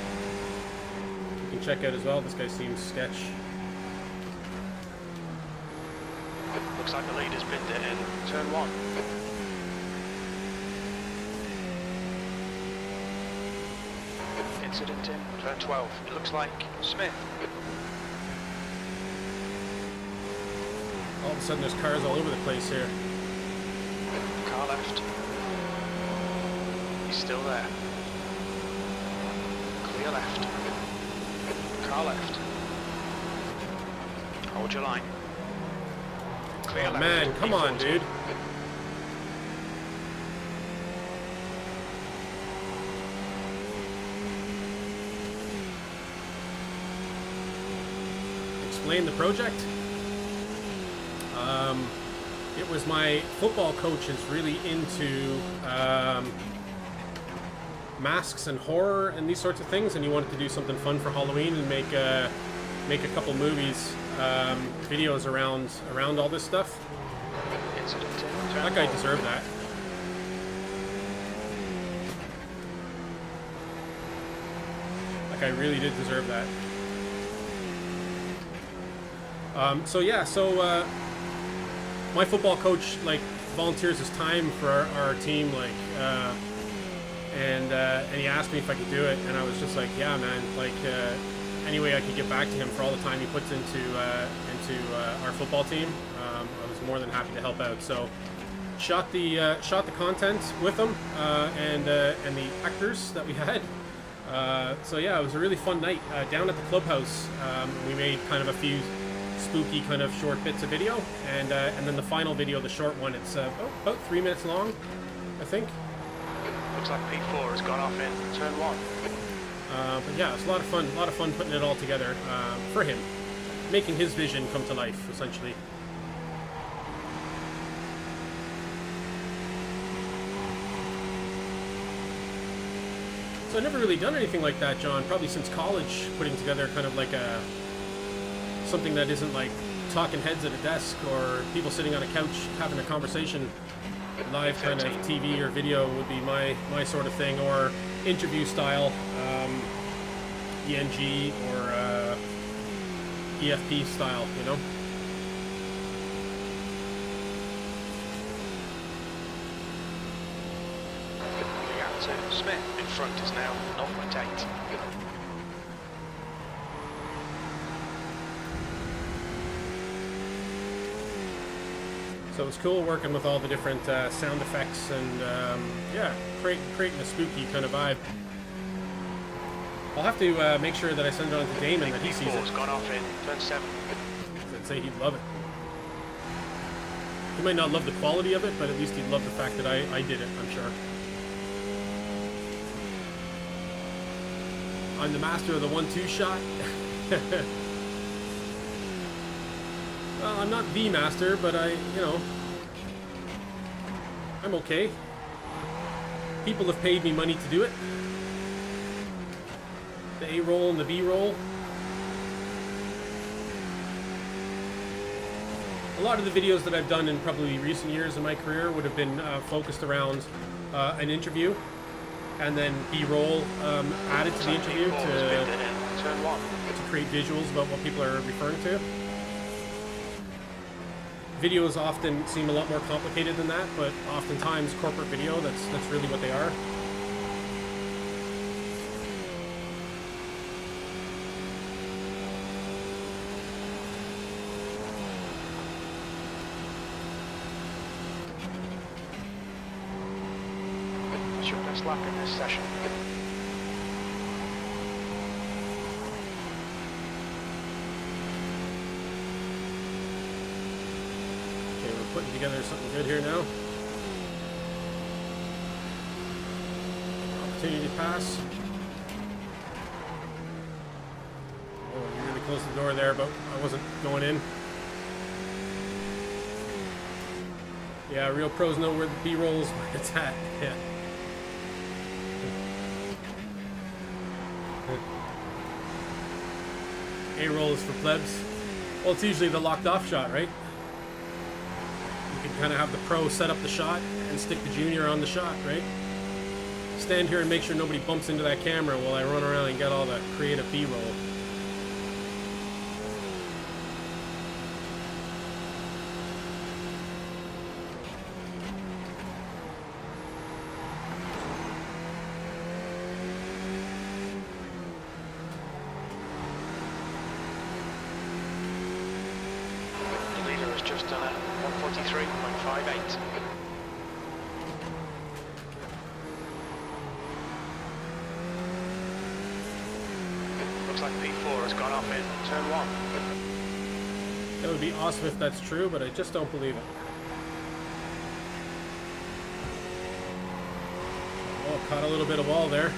[SPEAKER 1] You can check out as well. This guy seems sketch.
[SPEAKER 3] Looks like the leader's binned it in turn 1. Incident in turn 12. It looks like Smith.
[SPEAKER 1] All of a sudden there's cars all over the place here.
[SPEAKER 3] Car left. He's still there. Clear left. Car left. Hold your line. Clear
[SPEAKER 1] Oh
[SPEAKER 3] left.
[SPEAKER 1] man, come on, dude. Explain the project. It was my football coach is really into masks and horror and these sorts of things, and he wanted to do something fun for Halloween and make a couple movies, videos around all this stuff. That guy deserved that. That guy really did deserve that. So my football coach like volunteers his time for our team, like, and he asked me if I could do it, and I was just like, yeah, man, like, any way I could get back to him for all the time he puts into our football team, I was more than happy to help out. So shot the content with him, and the actors that we had. So yeah, it was a really fun night down at the clubhouse. We made kind of a few spooky kind of short bits of video, and then the final video, the short one, it's about 3 minutes long, I think.
[SPEAKER 3] Looks like P4 has gone off in turn 1.
[SPEAKER 1] But yeah, it's a lot of fun putting it all together for him, making his vision come to life, essentially. So I've never really done anything like that, John, probably since college, putting together kind of like something that isn't like talking heads at a desk or people sitting on a couch having a conversation. Live kind of TV or video would be my sort of thing, or interview style, ENG or EFP style, you know.
[SPEAKER 3] Moving out to Smith. In front is now 0.8.
[SPEAKER 1] So it's cool working with all the different sound effects and yeah, creating a spooky kind of vibe. I'll have to make sure that I send it on to Damon that he sees it.
[SPEAKER 3] P4's gone off in turn 7.
[SPEAKER 1] I'd say he'd love it. He might not love the quality of it, but at least he'd love the fact that I did it, I'm sure. I'm the master of the 1-2 shot. Well, I'm not the master, but you know, I'm okay. People have paid me money to do it. The A roll and the B roll. A lot of the videos that I've done in probably recent years in my career would have been focused around an interview, and then B-roll added to the interview to create visuals about what people are referring to. Videos often seem a lot more complicated than that, but oftentimes corporate video, that's really what they are.
[SPEAKER 3] What's your best lap in this session?
[SPEAKER 1] Okay, we're putting together something good here now. Opportunity to pass. Oh, you really closed the door there, but I wasn't going in. Yeah, real pros know where the B-roll is when it's at. Yeah. A-roll is for plebs. Well, it's usually the locked off shot, right? You can kind of have the pro set up the shot and stick the junior on the shot, right? Stand here and make sure nobody bumps into that camera while I run around and get all the creative B-roll.
[SPEAKER 3] Just done a 143.58. Looks like P4 has gone off in turn 1.
[SPEAKER 1] That would be awesome if that's true, but I just don't believe it. Oh, caught a little bit of wall there.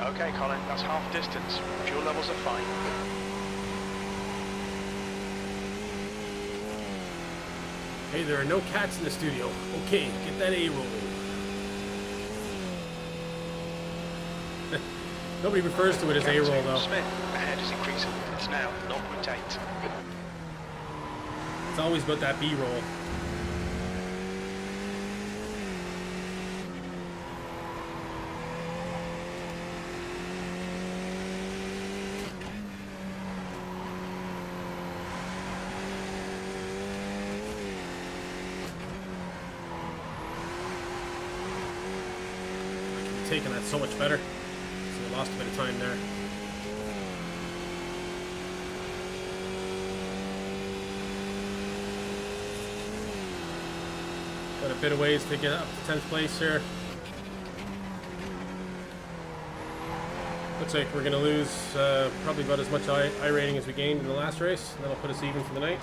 [SPEAKER 3] Okay, Colin, that's half distance. Fuel levels are fine.
[SPEAKER 1] Hey, there are no cats in the studio. Okay, get that A roll. Nobody refers to it as A roll though.
[SPEAKER 3] Smith, ahead is increasing. It's now 0.8.
[SPEAKER 1] It's always about that B roll. Taking that so much better. So we lost a bit of time there. Got a bit of ways to get up to 10th place here. Looks like we're going to lose probably about as much I rating as we gained in the last race. That'll put us even for the night.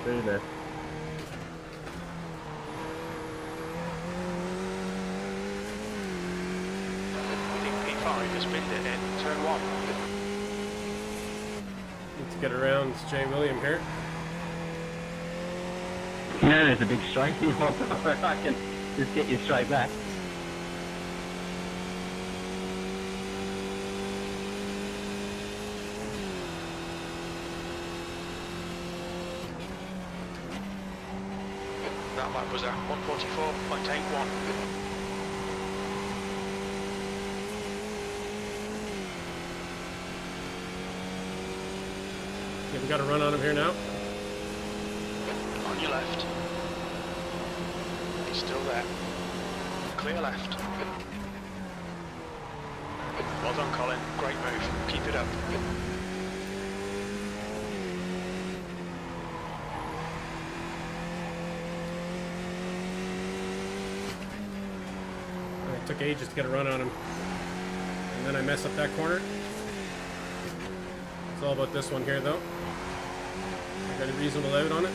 [SPEAKER 2] Very nice.
[SPEAKER 3] Leading P5 has pinned it in turn 1.
[SPEAKER 1] Need to get around Jay William here.
[SPEAKER 5] You know there's a big strike here. I can just get you straight back.
[SPEAKER 3] That lap was at 144.81.
[SPEAKER 1] Okay, we got a run on him here now.
[SPEAKER 3] On your left. He's still there. Clear left. Well done, Colin. Great move. Keep it up.
[SPEAKER 1] It took ages to get a run on him. And then I mess up that corner. It's all about this one here, though. I got a reasonable out on it.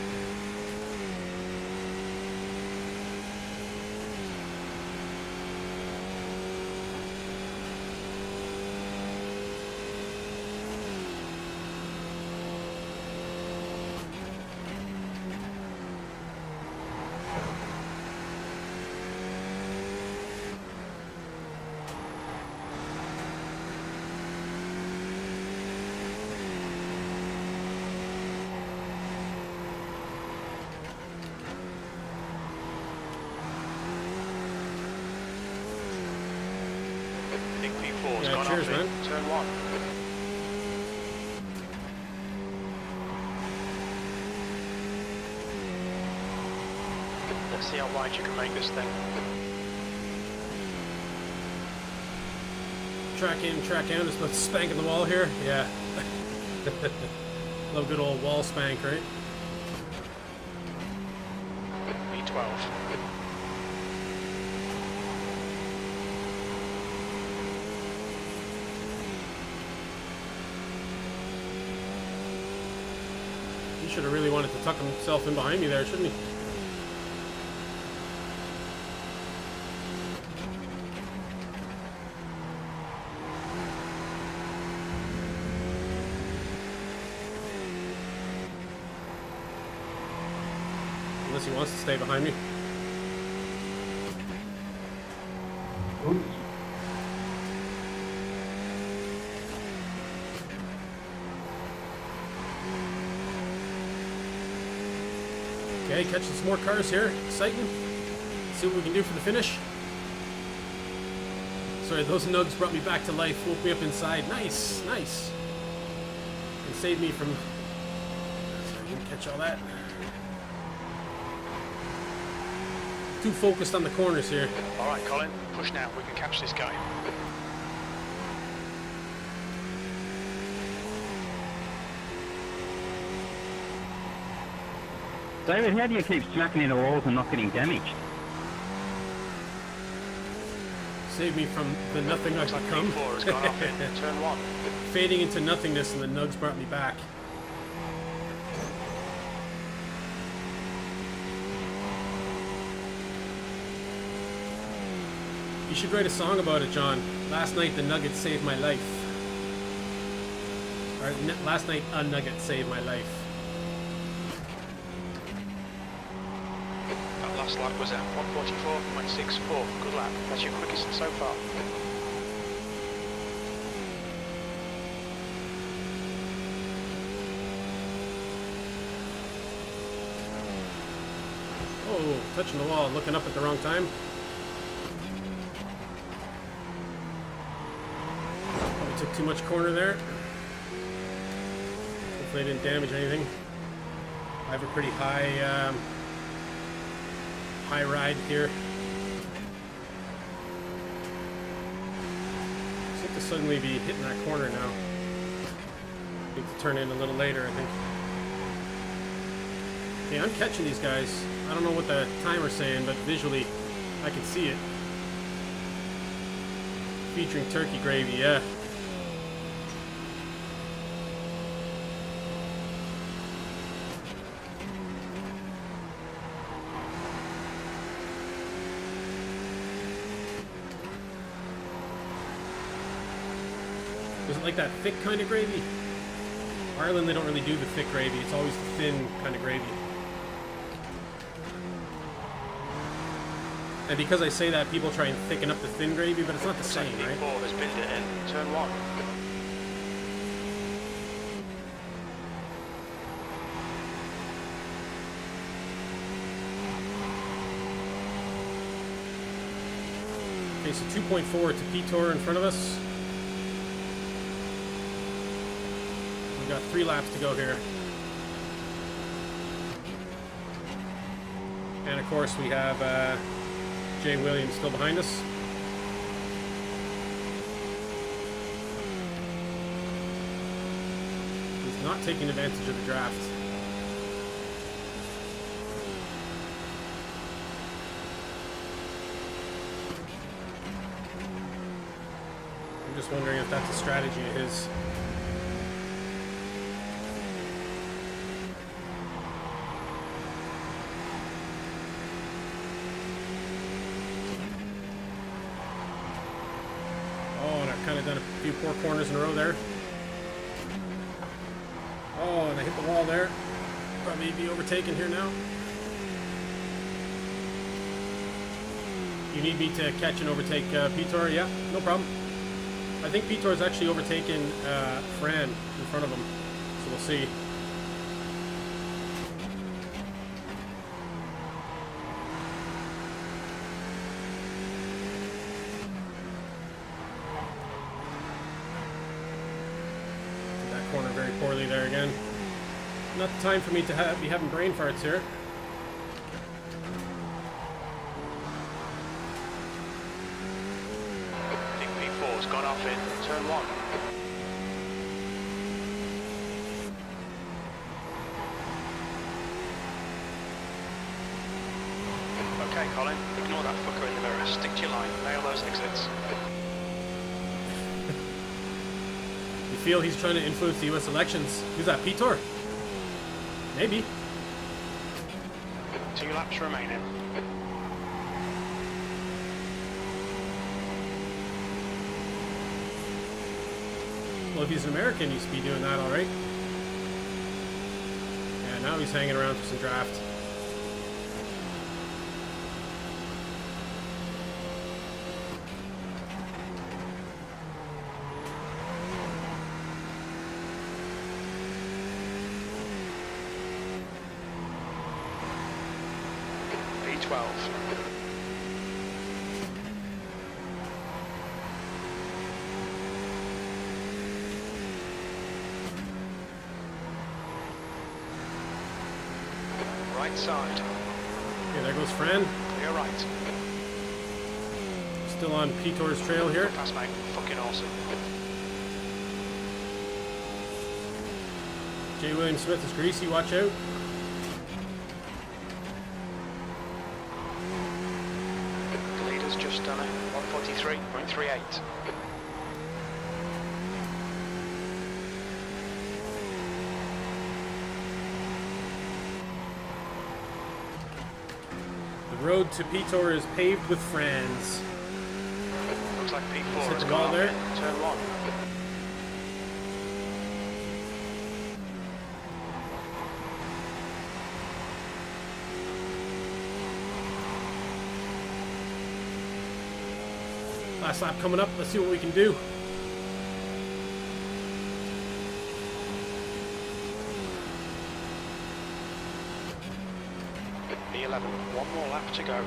[SPEAKER 3] Big P4's
[SPEAKER 1] Yeah,
[SPEAKER 3] gone
[SPEAKER 1] cheers,
[SPEAKER 3] off in
[SPEAKER 1] man.
[SPEAKER 3] turn 1. Let's see how wide you can make this thing.
[SPEAKER 1] Track in, track out. It's about spanking the wall here. Yeah. Love good old wall spank, right?
[SPEAKER 3] B12.
[SPEAKER 1] He should have really wanted to tuck himself in behind me there, shouldn't he? Unless he wants to stay behind me. Okay, catching some more cars here. Exciting. See what we can do for the finish. Sorry, those nugs brought me back to life. Woke me up inside. Nice, nice. And saved me from... Sorry, I didn't catch all that. Too focused on the corners here.
[SPEAKER 3] Alright, Colin, push now. We can catch this guy.
[SPEAKER 5] David, how do you keep smacking into walls and not getting damaged?
[SPEAKER 1] Saved me from the nothing I've
[SPEAKER 3] Looks like
[SPEAKER 1] become.
[SPEAKER 3] B4 has gone off in turn 1.
[SPEAKER 1] Fading into nothingness, and the nugs brought me back. You should write a song about it, John. Last night the nugget saved my life. Or last night a nugget saved my life.
[SPEAKER 3] That last lap was at 144.64. Good lap. That's your quickest so far.
[SPEAKER 1] Oh, touching the wall, looking up at the wrong time. Probably took too much corner there. Hopefully I didn't damage anything. I have a pretty high high ride here. Seem to suddenly be hitting that corner now. Need to turn in a little later, I think. Okay, I'm catching these guys. I don't know what the timer's saying, but visually I can see it. Featuring turkey gravy, yeah. Is it like that thick kind of gravy? Ireland, they don't really do the thick gravy. It's always the thin kind of gravy. And because I say that, people try and thicken up the thin gravy, but it's not the
[SPEAKER 3] Looks like
[SPEAKER 1] same, right?
[SPEAKER 3] P4 has binned it in. Turn 1.
[SPEAKER 1] Okay, so 2.4 to P-Tour in front of us. We've got 3 laps to go here. And of course we have Jay Williams still behind us. He's not taking advantage of the draft. I'm just wondering if that's a strategy of his. Oh, and I've kind of done a few poor corners in a row there. Oh, and I hit the wall there. Probably be overtaken here now. You need me to catch and overtake P-Tour? Yeah, no problem. I think P-Tour has actually overtaken Fran in front of him, so we'll see. Did that corner very poorly there again. Not the time for me to be having brain farts here.
[SPEAKER 3] I think P4's gone off in turn 1. Okay, Colin, ignore that fucker in the mirror. Stick to your line. Nail those exits.
[SPEAKER 1] You feel he's trying to influence the U.S. elections. Who's that, P-Tour? Maybe.
[SPEAKER 3] 2 laps remaining.
[SPEAKER 1] Well, if he's an American, he should be doing that all right. Yeah, now he's hanging around for some draft.
[SPEAKER 3] P12. Right side.
[SPEAKER 1] Okay, there goes Fran.
[SPEAKER 3] Clear right.
[SPEAKER 1] Still on P-Tour's trail here.
[SPEAKER 3] Pass, mate. Fucking awesome.
[SPEAKER 1] Jay William Smith is greasy, watch out.
[SPEAKER 3] The leader's just done it. 143.38.
[SPEAKER 1] The road to P-Tour is paved with Frans.
[SPEAKER 3] Looks like P4
[SPEAKER 1] Hit
[SPEAKER 3] has
[SPEAKER 1] the
[SPEAKER 3] gone
[SPEAKER 1] wall
[SPEAKER 3] off
[SPEAKER 1] there.
[SPEAKER 3] in turn 1.
[SPEAKER 1] Last lap coming up. Let's see what we can do.
[SPEAKER 3] P11. One more lap to go.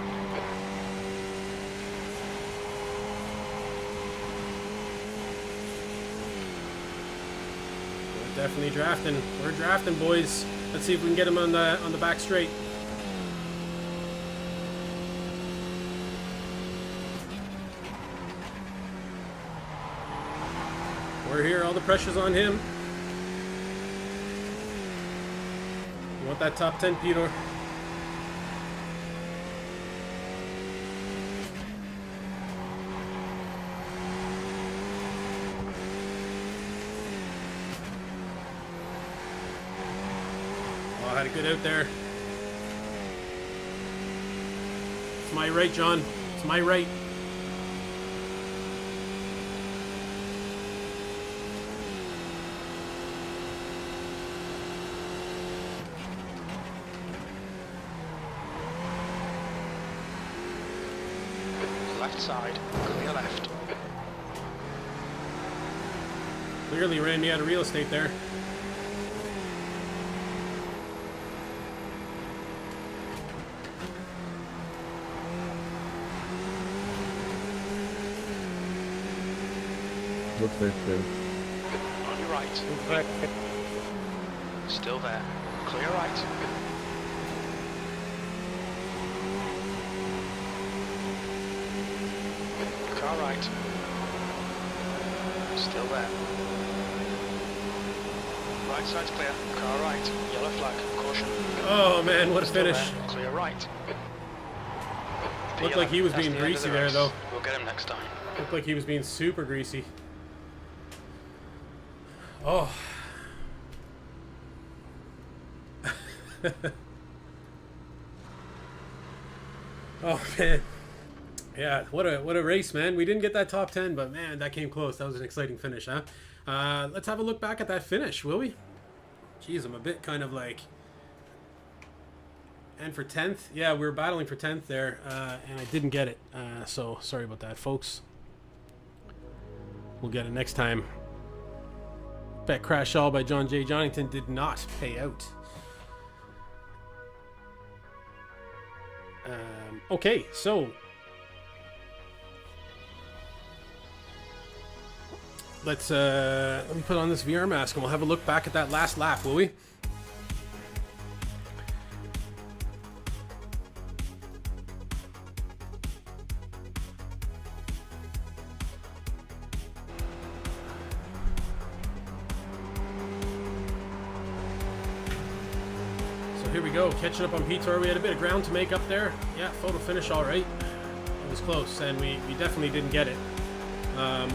[SPEAKER 1] We're definitely drafting. We're drafting, boys. Let's see if we can get him on the back straight. We're here. All the pressure's on him. You want that top 10, Peter? Oh, I had a good out there. It's my right, John. It's my right.
[SPEAKER 3] left side, clear left.
[SPEAKER 1] Clearly ran me out of real estate there.
[SPEAKER 2] Looks like
[SPEAKER 3] On your right. Still there. Clear right. Car right. Still there. Right side's clear. Car right. Yellow flag. Caution.
[SPEAKER 1] Oh man, what a
[SPEAKER 3] Still
[SPEAKER 1] finish.
[SPEAKER 3] there. Clear right.
[SPEAKER 1] Looked like he was
[SPEAKER 3] That's
[SPEAKER 1] being
[SPEAKER 3] the end of
[SPEAKER 1] greasy
[SPEAKER 3] the
[SPEAKER 1] there
[SPEAKER 3] race.
[SPEAKER 1] though.
[SPEAKER 3] We'll get him next time.
[SPEAKER 1] Looked like he was being super greasy. Oh. Oh man. Yeah, what a race, man. We didn't get that top 10, but man, that came close. That was an exciting finish, huh? Let's have a look back at that finish, will we? Jeez, I'm a bit kind of like... And for 10th? Yeah, we were battling for 10th there, and I didn't get it. So, sorry about that, folks. We'll get it next time. Bet Crash All by John J. Johnnington did not pay out. Okay, so... let me put on this VR mask and we'll have a look back at that last lap, will we? So here we go, catching up on P-Tour. We had a bit of ground to make up there. Yeah, photo finish all right. It was close, and we definitely didn't get it.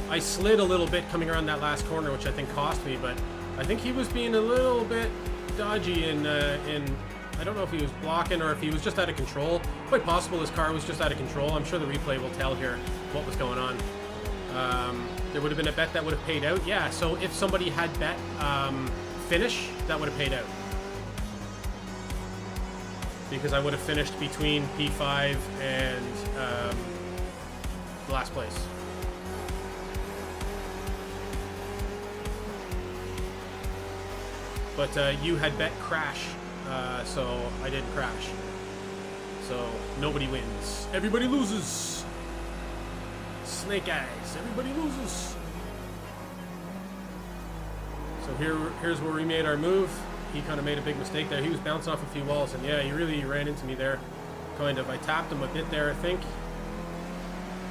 [SPEAKER 1] I slid a little bit coming around that last corner, which I think cost me, but I think he was being a little bit dodgy in I don't know if he was blocking or if he was just out of control. Quite possible his car was just out of control. I'm sure the replay will tell here what was going on. There would have been a bet that would have paid out. Yeah, so if somebody had bet finish, that would have paid out. Because I would have finished between P5 and last place. But you had bet crash, so I didn't crash. So nobody wins. Everybody loses. Snake eyes. Everybody loses. So here's where we made our move. He kind of made a big mistake there. He was bouncing off a few walls, and yeah, he really ran into me there. Kind of. I tapped him a bit there, I think.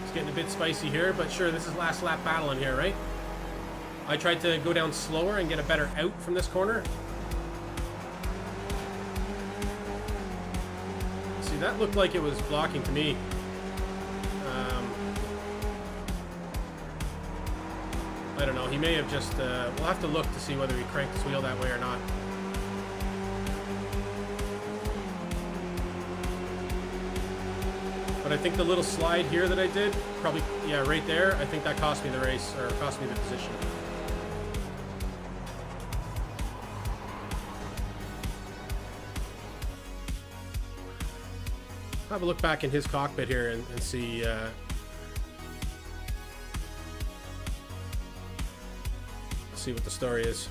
[SPEAKER 1] It's getting a bit spicy here, but sure, this is last lap battling here, right? I tried to go down slower and get a better out from this corner. See, that looked like it was blocking to me. I don't know. He may have just... we'll have to look to see whether he cranked his wheel that way or not. But I think the little slide here that I did, probably, yeah, right there, I think that cost me the race, or cost me the position. Have a look back in his cockpit here and see what the story is.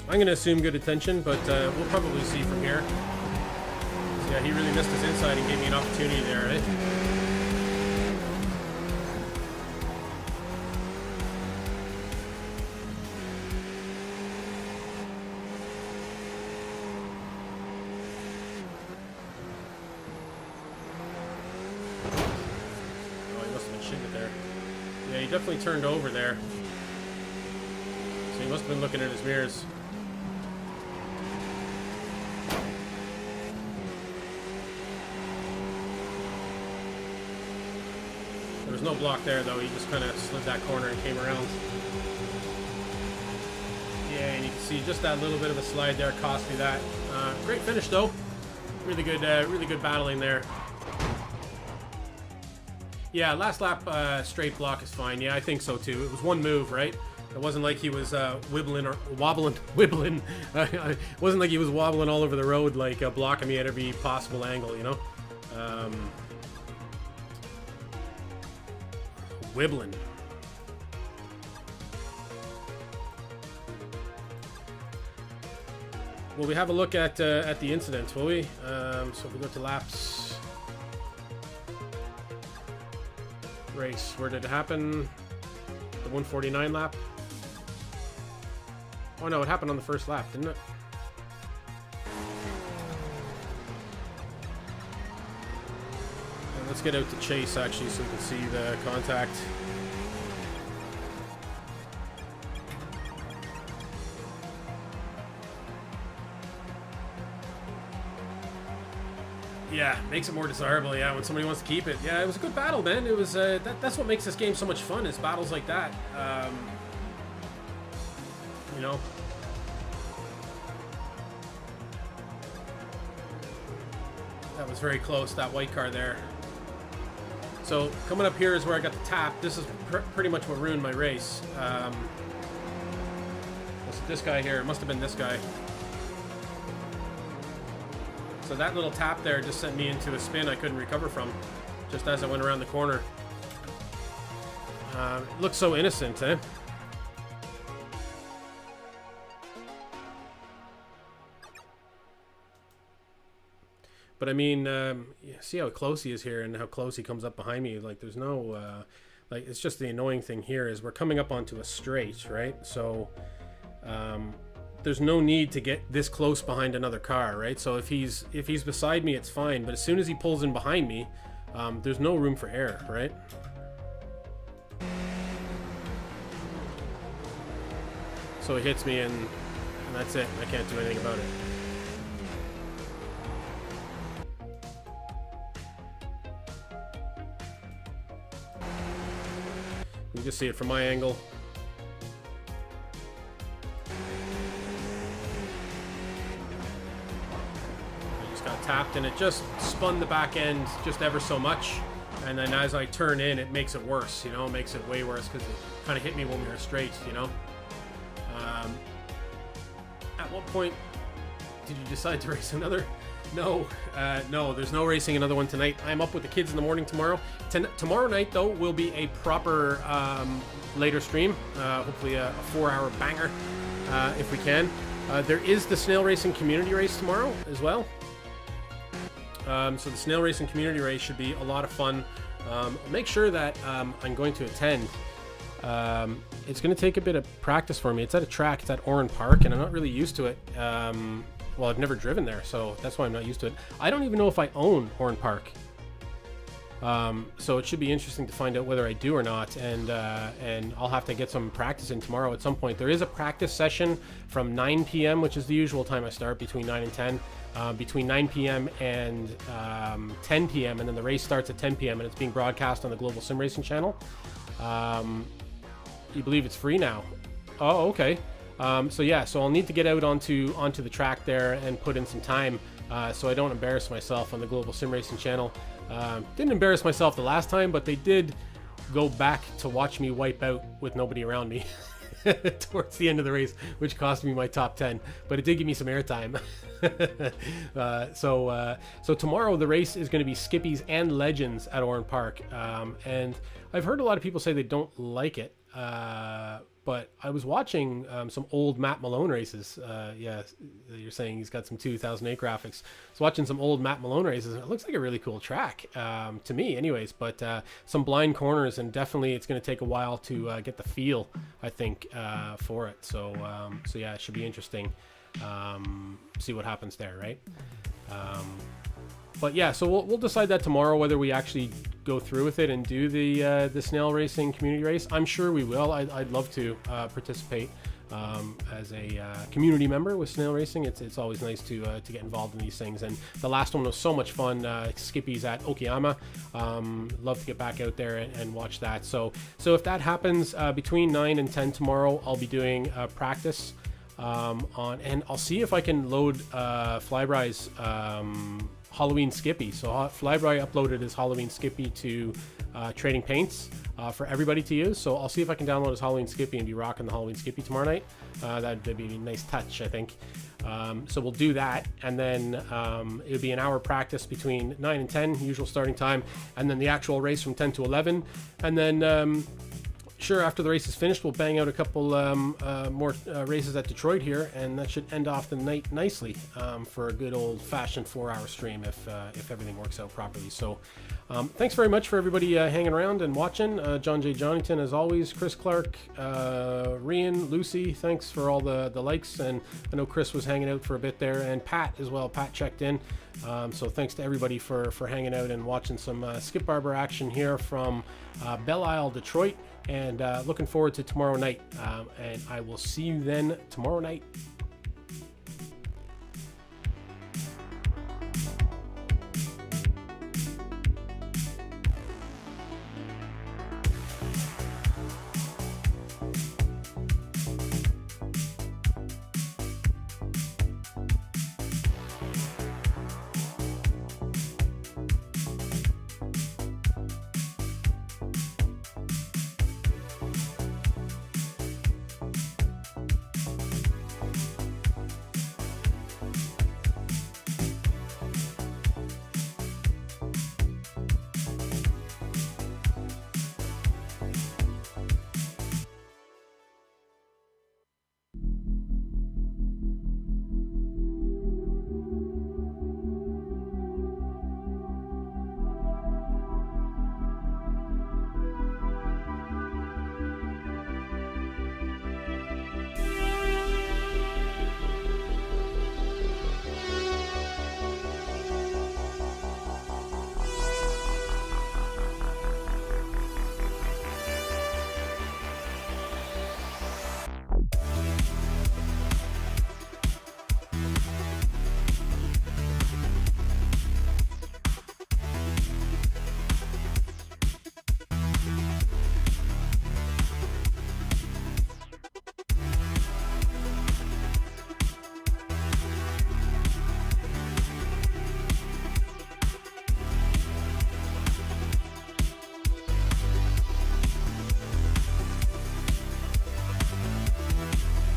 [SPEAKER 1] I'm going to assume good attention, but we'll probably see from here. So yeah, he really missed his inside and gave me an opportunity there, right? Oh, he must have been shitting it there. Yeah, he definitely turned over there. So he must have been looking at his mirrors. There was no block there, though. He just kind of slid that corner and came around. Yeah, and you can see just that little bit of a slide there cost me that. Great finish, though. Really good battling there. Yeah, last lap straight block is fine. Yeah, I think so, too. It was one move, right? It wasn't like he was wibbling. It wasn't like he was wobbling all over the road, like blocking me at every possible angle, you know? wibbling. Will we have a look at the incident, will we? So if we go to laps, race, where did it happen? The 149 lap? Oh no, it happened on the first lap, didn't it? And let's get out to chase actually so we can see the contact. Yeah, makes it more desirable, yeah, when somebody wants to keep it. Yeah, it was a good battle, man. It was that's what makes this game so much fun, is battles like that. You know. That was very close, that white car there. So, coming up here is where I got the tap. This is pretty much what ruined my race. Was it this guy here? It must have been this guy. So that little tap there just sent me into a spin I couldn't recover from, just as I went around the corner. It looks so innocent, eh? But I mean, see how close he is here and how close he comes up behind me. Like, there's no, like, it's just the annoying thing here is we're coming up onto a straight, right? So, there's no need to get this close behind another car, right? So if he's beside me, it's fine. But as soon as he pulls in behind me, there's no room for error, right? So he hits me and that's it. I can't do anything about it. You can just see it from my angle. Got tapped and it just spun the back end just ever so much, and then as I turn in it makes it worse, you know, it makes it way worse because it kind of hit me when we were straight, you know. At what point did you decide to race another? No, there's no racing another one tonight. I'm up with the kids in the morning tomorrow. Tomorrow night though will be a proper later stream, hopefully a 4-hour banger if we can. There is the snail racing community race tomorrow as well. So the snail racing community race should be a lot of fun. Make sure that I'm going to attend. It's going to take a bit of practice for me. It's at a track. It's at Oran Park, and I'm not really used to it. Well, I've never driven there, so that's why I'm not used to it. I don't even know if I own Oran Park. So it should be interesting to find out whether I do or not, and I'll have to get some practice in tomorrow at some point. There is a practice session from 9 p.m., which is the usual time I start, between 9 and 10. Between 9 p.m. and 10 p.m. and then the race starts at 10 p.m. and it's being broadcast on the Global Sim Racing channel. You believe it's free now? Oh, okay. So yeah, so I'll need to get out onto the track there and put in some time so I don't embarrass myself on the Global Sim Racing channel. Didn't embarrass myself the last time, but they did go back to watch me wipe out with nobody around me towards the end of the race, which cost me my top 10, but it did give me some airtime. So tomorrow the race is going to be Skippies and Legends at Oran Park, and I've heard a lot of people say they don't like it, but I was watching some old Matt Malone races. Yeah, you're saying he's got some 2008 graphics. I was watching some old Matt Malone races, and it looks like a really cool track to me anyways, but some blind corners, and definitely it's going to take a while to get the feel, I think, for it. So yeah, it should be interesting. See what happens there, right? But yeah, so we'll decide that tomorrow whether we actually go through with it and do the snail racing community race. I'm sure we will. I'd love to participate as a community member with snail racing. It's always nice to get involved in these things, and the last one was so much fun. Skippies at Okayama. Love to get back out there and watch that. So if that happens between 9 and 10 tomorrow, I'll be doing practice and I'll see if I can load Flyby's Halloween Skippy. So Flyby uploaded his Halloween Skippy to Trading Paints for everybody to use. So I'll see if I can download his Halloween Skippy and be rocking the Halloween Skippy tomorrow night. That'd be a nice touch, I think. So we'll do that, and then it'll be an hour practice between 9 and 10, usual starting time, and then the actual race from 10 to 11. And then sure, after the race is finished, we'll bang out a couple more races at Detroit here, and that should end off the night nicely for a good old-fashioned 4-hour stream if everything works out properly. So thanks very much for everybody hanging around and watching. John J. Johnington, as always, Chris Clark, Rian, Lucy, thanks for all the likes, and I know Chris was hanging out for a bit there, and Pat as well. Pat checked in. So thanks to everybody for hanging out and watching some Skip Barber action here from Belle Isle, Detroit. And looking forward to tomorrow night. And I will see you then tomorrow night.